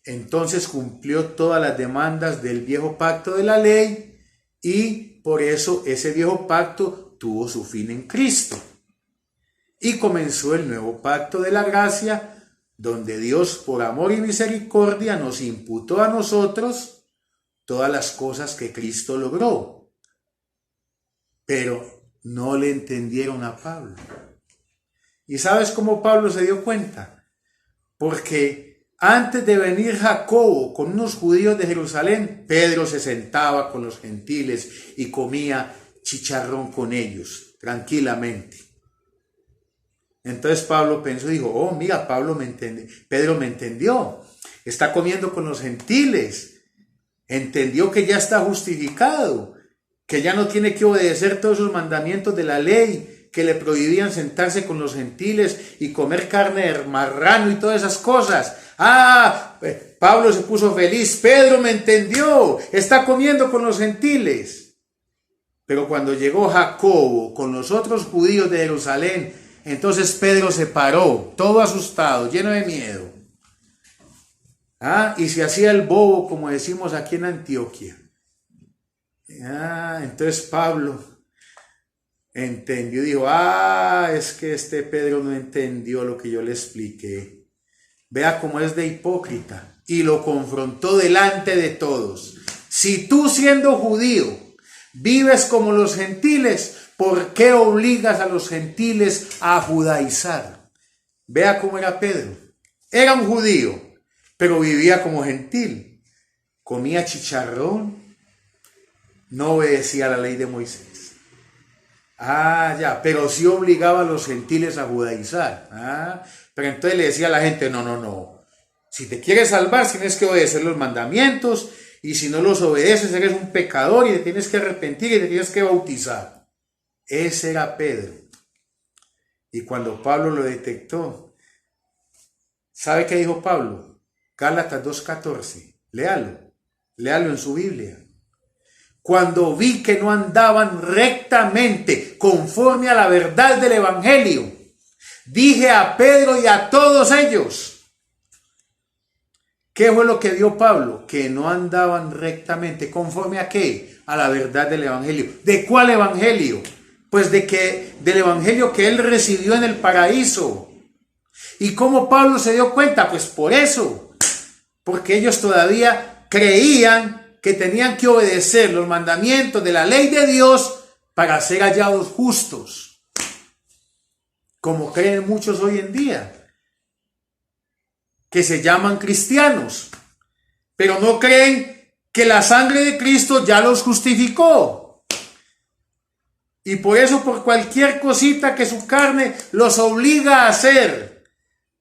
entonces cumplió todas las demandas del viejo pacto de la ley y por eso ese viejo pacto tuvo su fin en Cristo. Y comenzó el nuevo pacto de la gracia, donde Dios por amor y misericordia nos imputó a nosotros todas las cosas que Cristo logró. Pero no le entendieron a Pablo. ¿Y sabes cómo Pablo se dio cuenta? Porque antes de venir Jacobo con unos judíos de Jerusalén, Pedro se sentaba con los gentiles y comía chicharrón con ellos, tranquilamente. Entonces Pablo pensó y dijo, oh, mira, Pedro me entendió, está comiendo con los gentiles, entendió que ya está justificado, que ya no tiene que obedecer todos esos mandamientos de la ley que le prohibían sentarse con los gentiles y comer carne de marrano y todas esas cosas. Pablo se puso feliz, Pedro me entendió, está comiendo con los gentiles. Pero cuando llegó Jacobo con los otros judíos de Jerusalén, entonces Pedro se paró, todo asustado, lleno de miedo. Y se hacía el bobo, como decimos aquí en Antioquia. Entonces Pablo entendió, dijo, es que este Pedro no entendió lo que yo le expliqué. Vea cómo es de hipócrita. Y lo confrontó delante de todos. Si tú siendo judío vives como los gentiles, ¿por qué obligas a los gentiles a judaizar? Vea cómo era Pedro. Era un judío, pero vivía como gentil. Comía chicharrón, no obedecía a la ley de Moisés. Pero sí obligaba a los gentiles a judaizar. Pero entonces le decía a la gente, no. Si te quieres salvar, tienes que obedecer los mandamientos, y si no los obedeces, eres un pecador y te tienes que arrepentir y te tienes que bautizar. Ese era Pedro. Y cuando Pablo lo detectó, ¿sabe qué dijo Pablo? Gálatas 2:14. Léalo en su Biblia. Cuando vi que no andaban rectamente conforme a la verdad del Evangelio, dije a Pedro y a todos ellos. ¿Qué fue lo que vio Pablo? Que no andaban rectamente. ¿Conforme a qué? A la verdad del Evangelio. ¿De cuál Evangelio? Pues del Evangelio que él recibió en el paraíso. ¿Y cómo Pablo se dio cuenta? Pues por eso. Porque ellos todavía creían que tenían que obedecer los mandamientos de la ley de Dios para ser hallados justos. Como creen muchos hoy en día, que se llaman cristianos, pero no creen que la sangre de Cristo ya los justificó. Y por eso, por cualquier cosita que su carne los obliga a hacer,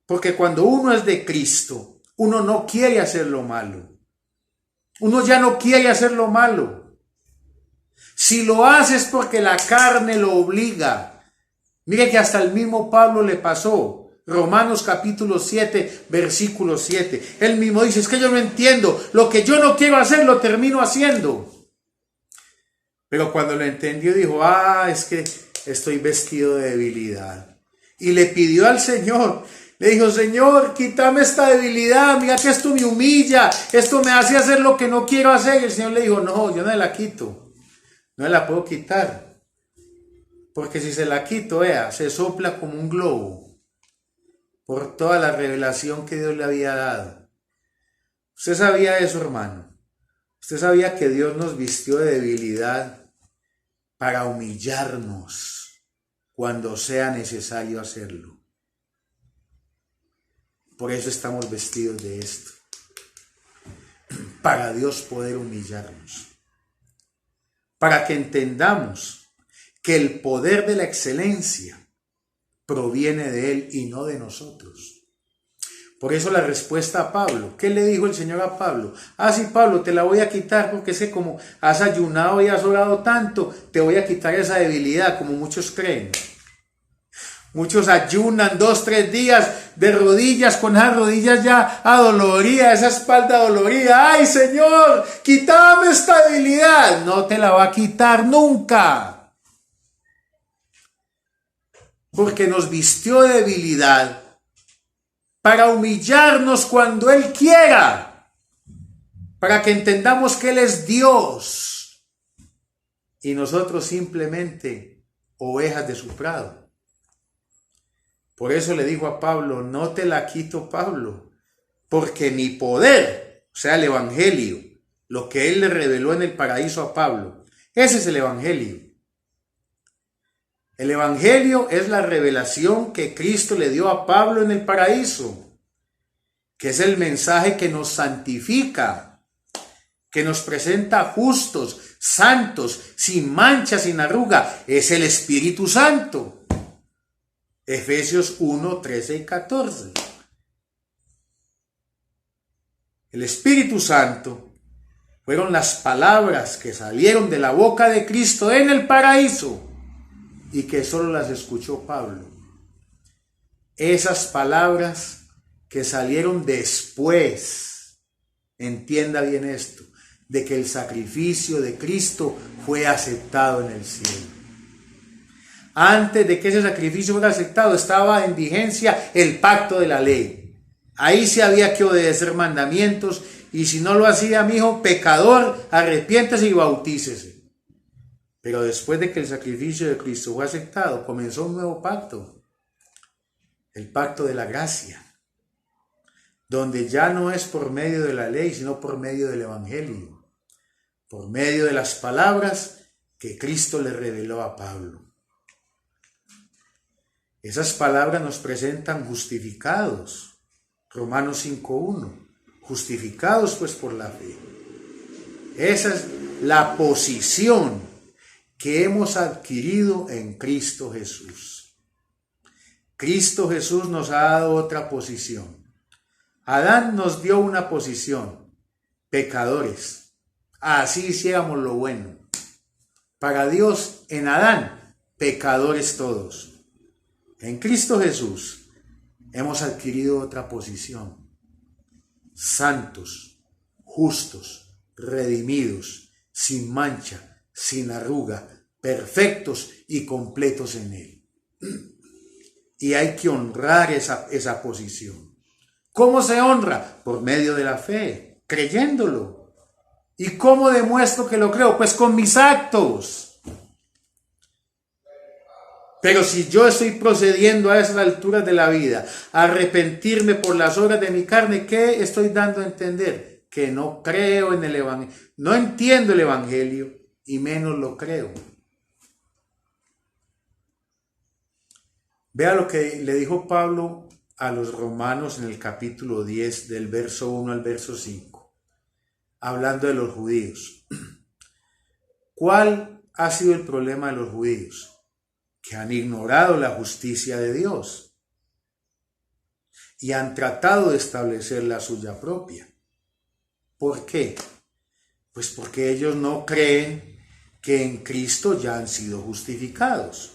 porque cuando uno es de Cristo, uno no quiere hacer lo malo. Uno ya no quiere hacer lo malo. Si lo hace es porque la carne lo obliga. Mire que hasta el mismo Pablo le pasó. Romanos capítulo 7, versículo 7. Él mismo dice, es que yo no entiendo. Lo que yo no quiero hacer lo termino haciendo. Pero cuando lo entendió dijo, es que estoy vestido de debilidad. Y le pidió al Señor. Le dijo, Señor, quítame esta debilidad, mira que esto me humilla, esto me hace hacer lo que no quiero hacer. Y el Señor le dijo, no, yo no la quito, no la puedo quitar. Porque si se la quito, se sopla como un globo por toda la revelación que Dios le había dado. ¿Usted sabía eso, hermano? ¿Usted sabía que Dios nos vistió de debilidad para humillarnos cuando sea necesario hacerlo? Por eso estamos vestidos de esto. Para Dios poder humillarnos. Para que entendamos que el poder de la excelencia proviene de Él y no de nosotros. Por eso la respuesta a Pablo. ¿Qué le dijo el Señor a Pablo? Sí, Pablo, te la voy a quitar porque sé como has ayunado y has orado tanto, te voy a quitar esa debilidad como muchos creen. Muchos ayunan 2, 3 días, de rodillas, con esas rodillas ya adoloridas, esa espalda dolorida. ¡Ay, Señor, quítame esta debilidad! No te la va a quitar nunca. Porque nos vistió de debilidad para humillarnos cuando Él quiera, para que entendamos que Él es Dios y nosotros simplemente ovejas de su prado. Por eso le dijo a Pablo, no te la quito, Pablo, porque mi poder, o sea, el evangelio, lo que Él le reveló en el paraíso a Pablo, ese es el evangelio. El evangelio es la revelación que Cristo le dio a Pablo en el paraíso, que es el mensaje que nos santifica, que nos presenta justos, santos, sin mancha, sin arruga. Es el Espíritu Santo. Efesios 1, 13 y 14. El Espíritu Santo fueron las palabras que salieron de la boca de Cristo en el paraíso y que solo las escuchó Pablo. Esas palabras que salieron después, entienda bien esto, de que el sacrificio de Cristo fue aceptado en el cielo. Antes de que ese sacrificio fuera aceptado, estaba en vigencia el pacto de la ley. Ahí sí había que obedecer mandamientos, y si no lo hacía, mi hijo, pecador, arrepiéntese y bautícese. Pero después de que el sacrificio de Cristo fue aceptado, comenzó un nuevo pacto, el pacto de la gracia, donde ya no es por medio de la ley, sino por medio del evangelio, por medio de las palabras que Cristo le reveló a Pablo. Esas palabras nos presentan justificados, Romanos 5:1, justificados pues por la fe. Esa es la posición que hemos adquirido en Cristo Jesús. Cristo Jesús nos ha dado otra posición. Adán nos dio una posición, pecadores. Así hiciéramos lo bueno. Para Dios, en Adán, pecadores todos. En Cristo Jesús hemos adquirido otra posición. Santos, justos, redimidos, sin mancha, sin arruga, perfectos y completos en Él. Y hay que honrar esa posición. ¿Cómo se honra? Por medio de la fe, creyéndolo. ¿Y cómo demuestro que lo creo? Pues con mis actos. Pero si yo estoy procediendo a esas alturas de la vida, a arrepentirme por las obras de mi carne, ¿qué estoy dando a entender? Que no creo en el evangelio, no entiendo el evangelio y menos lo creo. Vea lo que le dijo Pablo a los romanos en el capítulo 10, del verso 1 al verso 5, hablando de los judíos. ¿Cuál ha sido el problema de los judíos? Que han ignorado la justicia de Dios y han tratado de establecer la suya propia. ¿Por qué? Pues porque ellos no creen que en Cristo ya han sido justificados.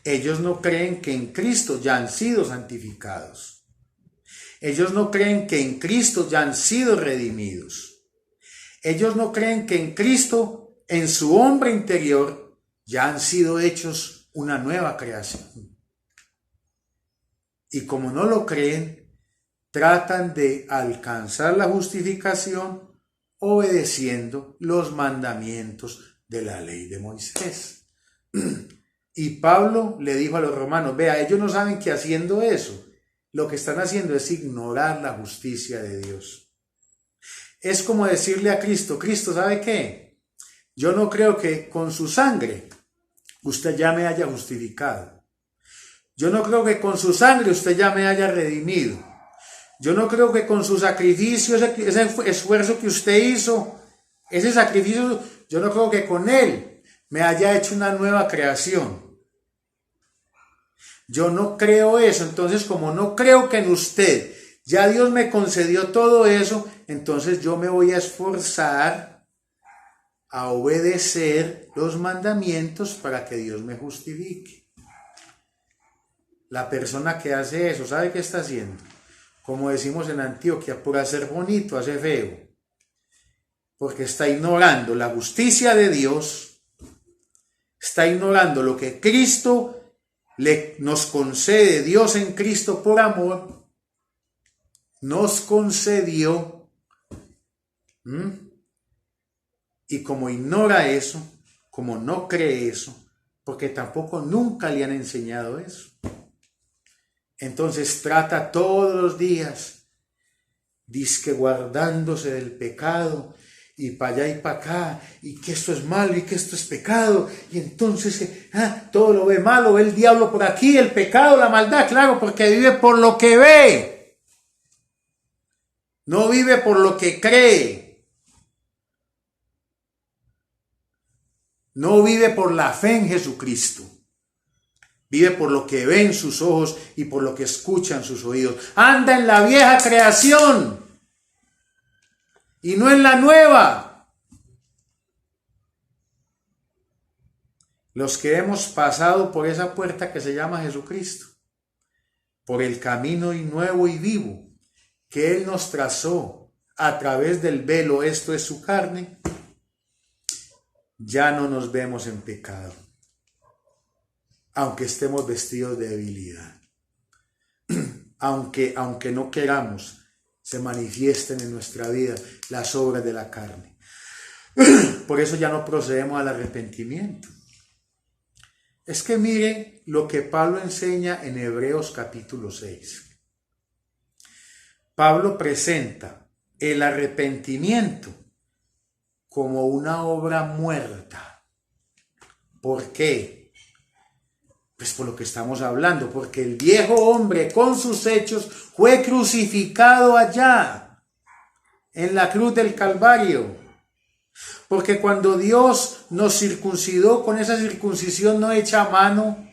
Ellos no creen que en Cristo ya han sido santificados. Ellos no creen que en Cristo ya han sido redimidos. Ellos no creen que en Cristo, en su hombre interior, ya han sido hechos una nueva creación. Y como no lo creen, tratan de alcanzar la justificación obedeciendo los mandamientos de la ley de Moisés. Y Pablo le dijo a los romanos, vea, ellos no saben que haciendo eso, lo que están haciendo es ignorar la justicia de Dios. Es como decirle a Cristo, Cristo, ¿sabe qué? Yo no creo que con su sangre usted ya me haya justificado. Yo no creo que con su sangre usted ya me haya redimido. Yo no creo que con su sacrificio, ese esfuerzo que usted hizo, ese sacrificio, yo no creo que con él me haya hecho una nueva creación. Yo no creo eso. Entonces, como no creo que en usted ya Dios me concedió todo eso, entonces yo me voy a esforzar a obedecer los mandamientos para que Dios me justifique. La persona que hace eso, ¿sabe qué está haciendo? Como decimos en Antioquia, por hacer bonito, hace feo. Porque está ignorando la justicia de Dios, está ignorando lo que Cristo nos concede, Dios en Cristo por amor, nos concedió. Y como ignora eso, como no cree eso, porque tampoco nunca le han enseñado eso, entonces trata todos los días, dizque guardándose del pecado, y para allá y para acá, y que esto es malo y que esto es pecado, y entonces todo lo ve malo, ve el diablo por aquí, el pecado, la maldad, claro, porque vive por lo que ve, no vive por lo que cree, no vive por la fe en Jesucristo, vive por lo que ven sus ojos y por lo que escuchan sus oídos, anda en la vieja creación y no en la nueva. Los que hemos pasado por esa puerta que se llama Jesucristo, por el camino nuevo y vivo que Él nos trazó a través del velo, esto es su carne, ya no nos vemos en pecado, aunque estemos vestidos de debilidad, aunque no queramos, se manifiesten en nuestra vida las obras de la carne. Por eso ya no procedemos al arrepentimiento. Es que mire lo que Pablo enseña en Hebreos capítulo 6. Pablo presenta el arrepentimiento como una obra muerta. ¿Por qué? Pues por lo que estamos hablando, porque el viejo hombre con sus hechos fue crucificado allá, en la cruz del Calvario. Porque cuando Dios nos circuncidó con esa circuncisión no hecha a mano,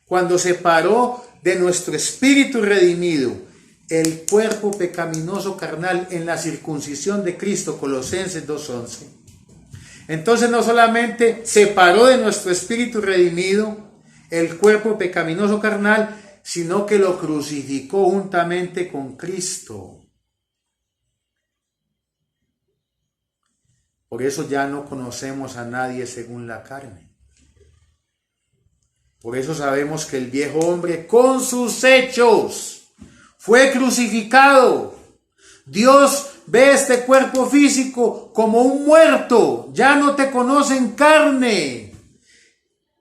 cuando separó de nuestro espíritu redimido el cuerpo pecaminoso carnal en la circuncisión de Cristo, Colosenses 2:11, entonces no solamente separó de nuestro espíritu redimido el cuerpo pecaminoso carnal, sino que lo crucificó juntamente con Cristo. Por eso ya no conocemos a nadie según la carne. Por eso sabemos que el viejo hombre con sus hechos fue crucificado. Dios ve este cuerpo físico como un muerto. Ya no te conoce en carne.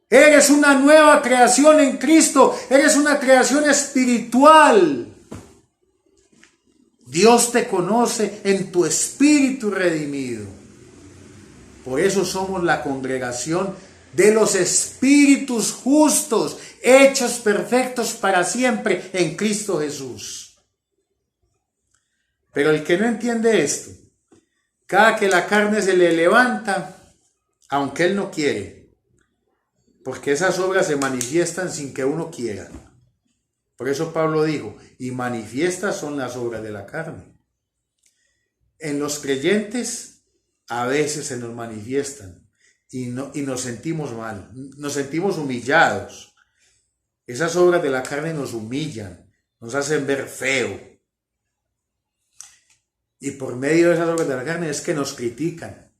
Eres una nueva creación en Cristo. Eres una creación espiritual. Dios te conoce en tu espíritu redimido. Por eso somos la congregación de los espíritus justos, hechos perfectos para siempre en Cristo Jesús. Pero el que no entiende esto, cada que la carne se le levanta, aunque él no quiere, porque esas obras se manifiestan sin que uno quiera. Por eso Pablo dijo, y manifiestas son las obras de la carne. En los creyentes a veces se nos manifiestan y nos sentimos mal, nos sentimos humillados. Esas obras de la carne nos humillan, nos hacen ver feo. Y por medio de esas obras de la carne es que nos critican.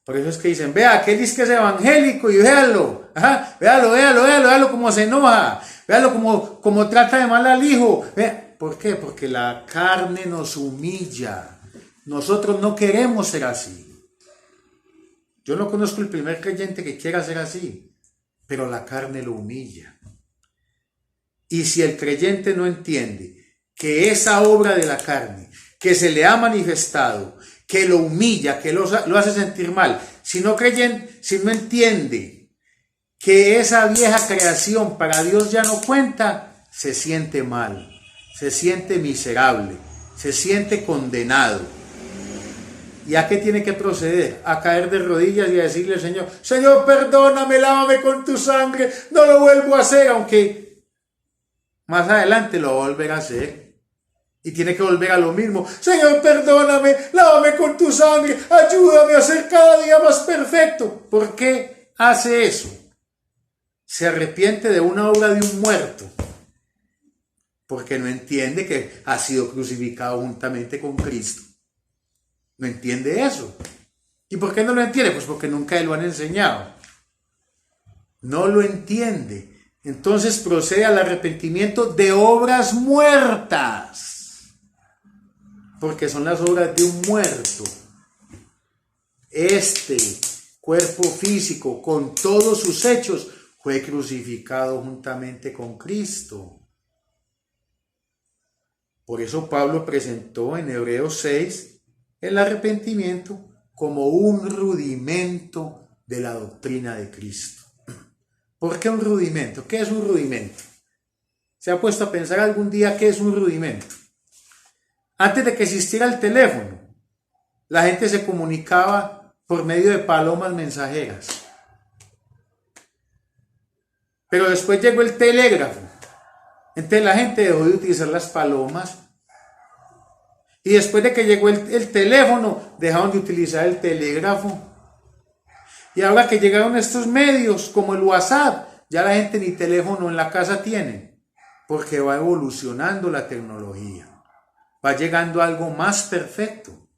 Por eso es que dicen, vea, aquel dice que es evangélico y véalo, véalo cómo se enoja, véalo cómo trata de mal al hijo. ¿Por qué? Porque la carne nos humilla. Nosotros no queremos ser así. Yo no conozco el primer creyente que quiera ser así, pero la carne lo humilla. Y si el creyente no entiende que esa obra de la carne, que se le ha manifestado, que lo humilla, que lo hace sentir mal, si no entiende que esa vieja creación para Dios ya no cuenta, se siente mal, se siente miserable, se siente condenado. ¿Y a qué tiene que proceder? A caer de rodillas y a decirle al Señor, Señor, perdóname, lávame con tu sangre, no lo vuelvo a hacer, aunque más adelante lo va a volver a hacer. Y tiene que volver a lo mismo, Señor, perdóname, lávame con tu sangre, ayúdame a ser cada día más perfecto. ¿Por qué hace eso? Se arrepiente de una obra de un muerto, porque no entiende que ha sido crucificado juntamente con Cristo. No entiende eso. ¿Y por qué no lo entiende? Pues porque nunca lo han enseñado. No lo entiende. Entonces procede al arrepentimiento de obras muertas, porque son las obras de un muerto. Este cuerpo físico, con todos sus hechos, fue crucificado juntamente con Cristo. Por eso Pablo presentó en Hebreos 6 el arrepentimiento como un rudimento de la doctrina de Cristo. ¿Por qué un rudimento? ¿Qué es un rudimento? ¿Se ha puesto a pensar algún día qué es un rudimento? Antes de que existiera el teléfono, la gente se comunicaba por medio de palomas mensajeras. Pero después llegó el telégrafo. Entonces la gente dejó de utilizar las palomas. Y después de que llegó el teléfono, dejaron de utilizar el telégrafo. Y ahora que llegaron estos medios, como el WhatsApp, ya la gente ni teléfono en la casa tiene, porque va evolucionando la tecnología. Va llegando a algo más perfecto.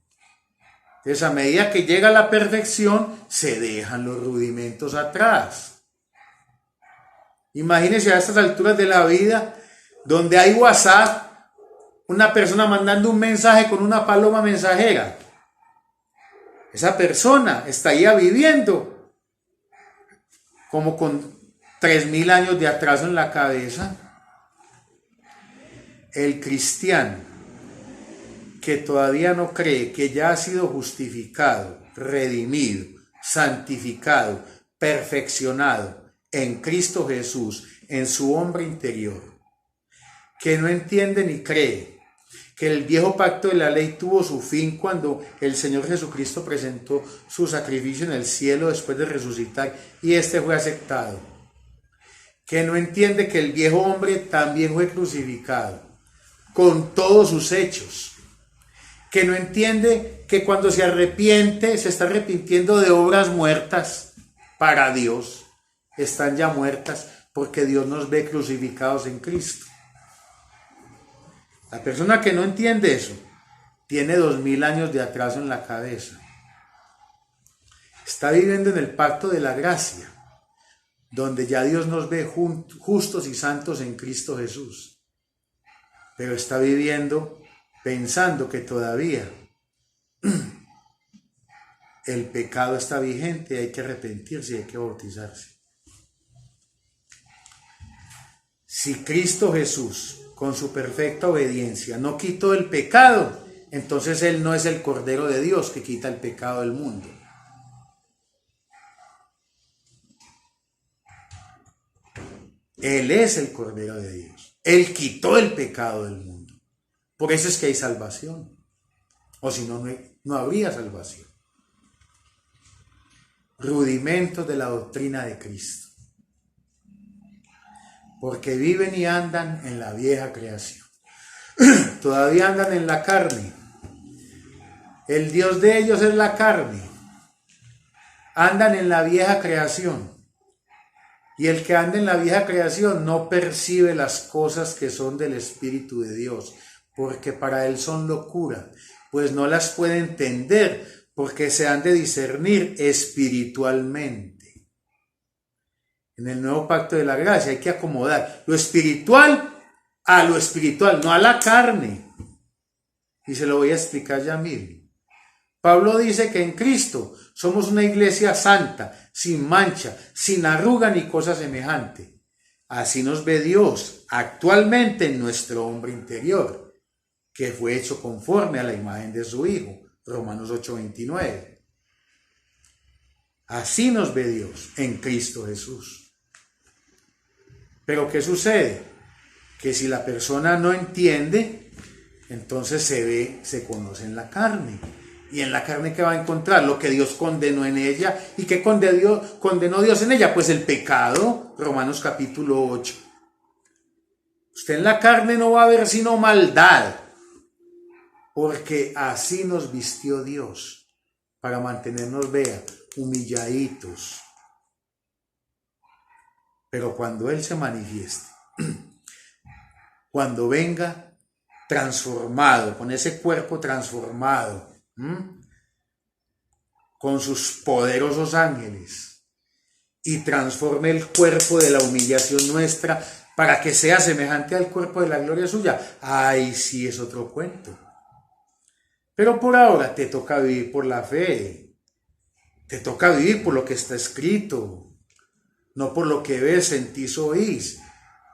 Entonces, a medida que llega la perfección, se dejan los rudimentos atrás. Imagínense a estas alturas de la vida, donde hay WhatsApp, una persona mandando un mensaje con una paloma mensajera. Esa persona estaría viviendo como con 3000 años de atraso en la cabeza. El cristiano que todavía no cree que ya ha sido justificado, redimido, santificado, perfeccionado en Cristo Jesús, en su hombre interior, que no entiende ni cree que el viejo pacto de la ley tuvo su fin cuando el Señor Jesucristo presentó su sacrificio en el cielo después de resucitar y este fue aceptado, que no entiende que el viejo hombre también fue crucificado con todos sus hechos, que no entiende que cuando se arrepiente se está arrepintiendo de obras muertas para Dios, están ya muertas porque Dios nos ve crucificados en Cristo. La persona que no entiende eso tiene 2000 años de atraso en la cabeza. Está viviendo en el pacto de la gracia, donde ya Dios nos ve justos y santos en Cristo Jesús. Pero está viviendo pensando que todavía el pecado está vigente, hay que arrepentirse y hay que bautizarse. Si Cristo Jesús, con su perfecta obediencia, no quitó el pecado, entonces Él no es el Cordero de Dios que quita el pecado del mundo. Él es el Cordero de Dios. Él quitó el pecado del mundo. Por eso es que hay salvación. O si no, no habría salvación. Rudimentos de la doctrina de Cristo. Porque viven y andan en la vieja creación. Todavía andan en la carne. El Dios de ellos es la carne. Andan en la vieja creación. Y el que anda en la vieja creación no percibe las cosas que son del Espíritu de Dios, porque para él son locura, pues no las puede entender, porque se han de discernir espiritualmente. En el nuevo pacto de la gracia hay que acomodar lo espiritual a lo espiritual, no a la carne. Y se lo voy a explicar ya mismo. Pablo dice que en Cristo somos una iglesia santa, sin mancha, sin arruga ni cosa semejante. Así nos ve Dios actualmente en nuestro hombre interior, que fue hecho conforme a la imagen de su Hijo. Romanos 8:29. Así nos ve Dios en Cristo Jesús. Pero ¿qué sucede? Que si la persona no entiende, entonces se conoce en la carne. Y en la carne, ¿qué va a encontrar? Lo que Dios condenó en ella. ¿Y qué condenó Dios en ella? Pues el pecado. Romanos capítulo 8. Usted en la carne no va a ver sino maldad. Porque así nos vistió Dios. Para mantenernos, vea, humilladitos. Pero cuando Él se manifieste, cuando venga transformado, con ese cuerpo transformado, con sus poderosos ángeles, y transforme el cuerpo de la humillación nuestra para que sea semejante al cuerpo de la gloria suya. Ay, sí, es otro cuento. Pero por ahora te toca vivir por la fe, te toca vivir por lo que está escrito, no por lo que ves, sentís o oís.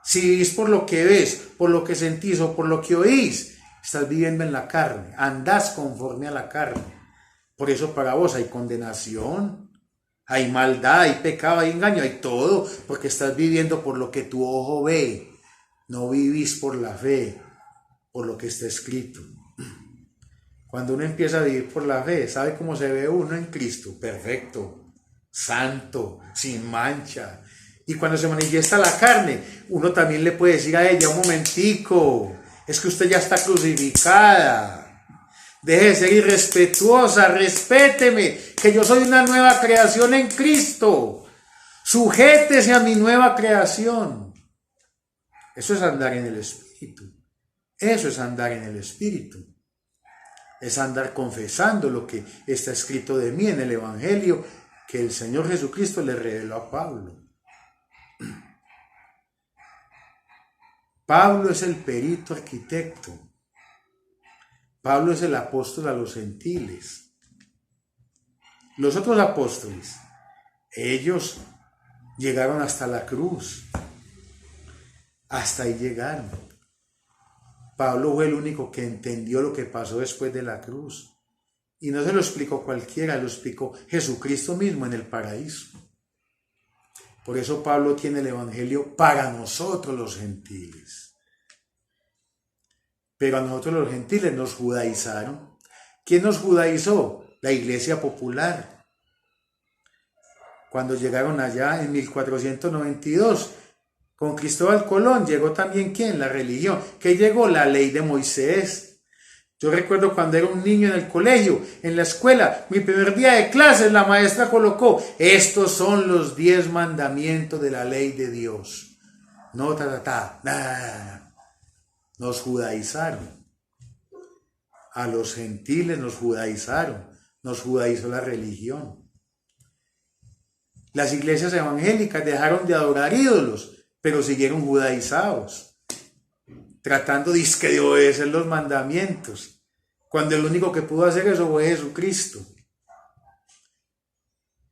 Si vivís por lo que ves, por lo que sentís o por lo que oís, estás viviendo en la carne, andás conforme a la carne. Por eso para vos hay condenación, hay maldad, hay pecado, hay engaño, hay todo, porque estás viviendo por lo que tu ojo ve, no vivís por la fe, por lo que está escrito. Cuando uno empieza a vivir por la fe, ¿sabe cómo se ve uno en Cristo? Perfecto, santo, sin mancha. Y cuando se manifiesta la carne, uno también le puede decir a ella, un momentico, es que usted ya está crucificada. Deje de ser irrespetuosa, respéteme, que yo soy una nueva creación en Cristo. Sujétese a mi nueva creación. Eso es andar en el Espíritu. Eso es andar en el Espíritu. Es andar confesando lo que está escrito de mí en el Evangelio que el Señor Jesucristo le reveló a Pablo. Pablo es el perito arquitecto. Pablo es el apóstol a los gentiles. Los otros apóstoles, ellos llegaron hasta la cruz. Hasta ahí llegaron. Pablo fue el único que entendió lo que pasó después de la cruz. Y no se lo explicó cualquiera, lo explicó Jesucristo mismo en el paraíso. Por eso Pablo tiene el Evangelio para nosotros los gentiles. Pero a nosotros los gentiles nos judaizaron. ¿Quién nos judaizó? La Iglesia Popular. Cuando llegaron allá en 1492, con Cristóbal Colón, llegó también ¿quién? La religión. ¿Qué llegó? La ley de Moisés. Yo recuerdo cuando era un niño en el colegio, en la escuela, mi primer día de clases, la maestra colocó, estos son los 10 mandamientos de la ley de Dios. No, Nos judaizaron. A los gentiles nos judaizaron. Nos judaizó la religión. Las iglesias evangélicas dejaron de adorar ídolos, pero siguieron judaizados, tratando de obedecer los mandamientos, cuando el único que pudo hacer eso fue Jesucristo,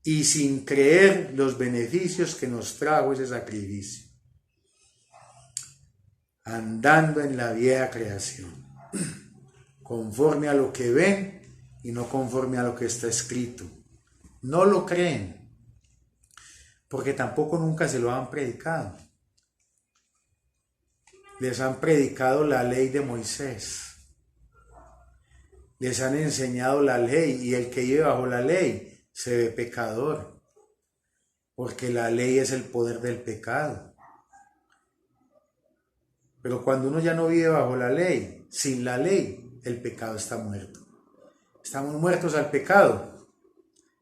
y sin creer los beneficios que nos trajo ese sacrificio, andando en la vieja creación, conforme a lo que ven y no conforme a lo que está escrito. No lo creen, porque tampoco nunca se lo han predicado. Les han predicado la ley de Moisés. Les han enseñado la ley y el que vive bajo la ley se ve pecador. Porque la ley es el poder del pecado. Pero cuando uno ya no vive bajo la ley, sin la ley, el pecado está muerto. Estamos muertos al pecado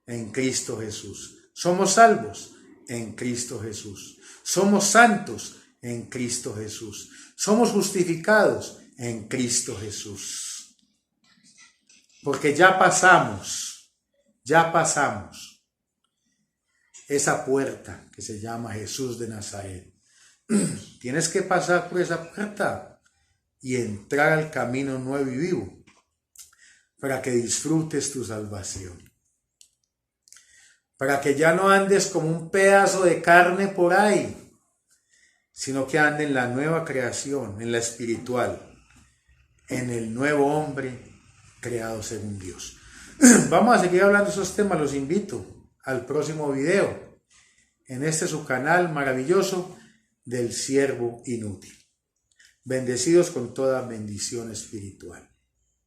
en Cristo Jesús. Somos salvos en Cristo Jesús. Somos santos en Cristo Jesús. Somos justificados en Cristo Jesús. Porque ya pasamos esa puerta que se llama Jesús de Nazaret. Tienes que pasar por esa puerta y entrar al camino nuevo y vivo para que disfrutes tu salvación. Para que ya no andes como un pedazo de carne por ahí, sino que ande en la nueva creación, en la espiritual, en el nuevo hombre creado según Dios. Vamos a seguir hablando de esos temas, los invito al próximo video, en este su canal maravilloso del Siervo Inútil. Bendecidos con toda bendición espiritual.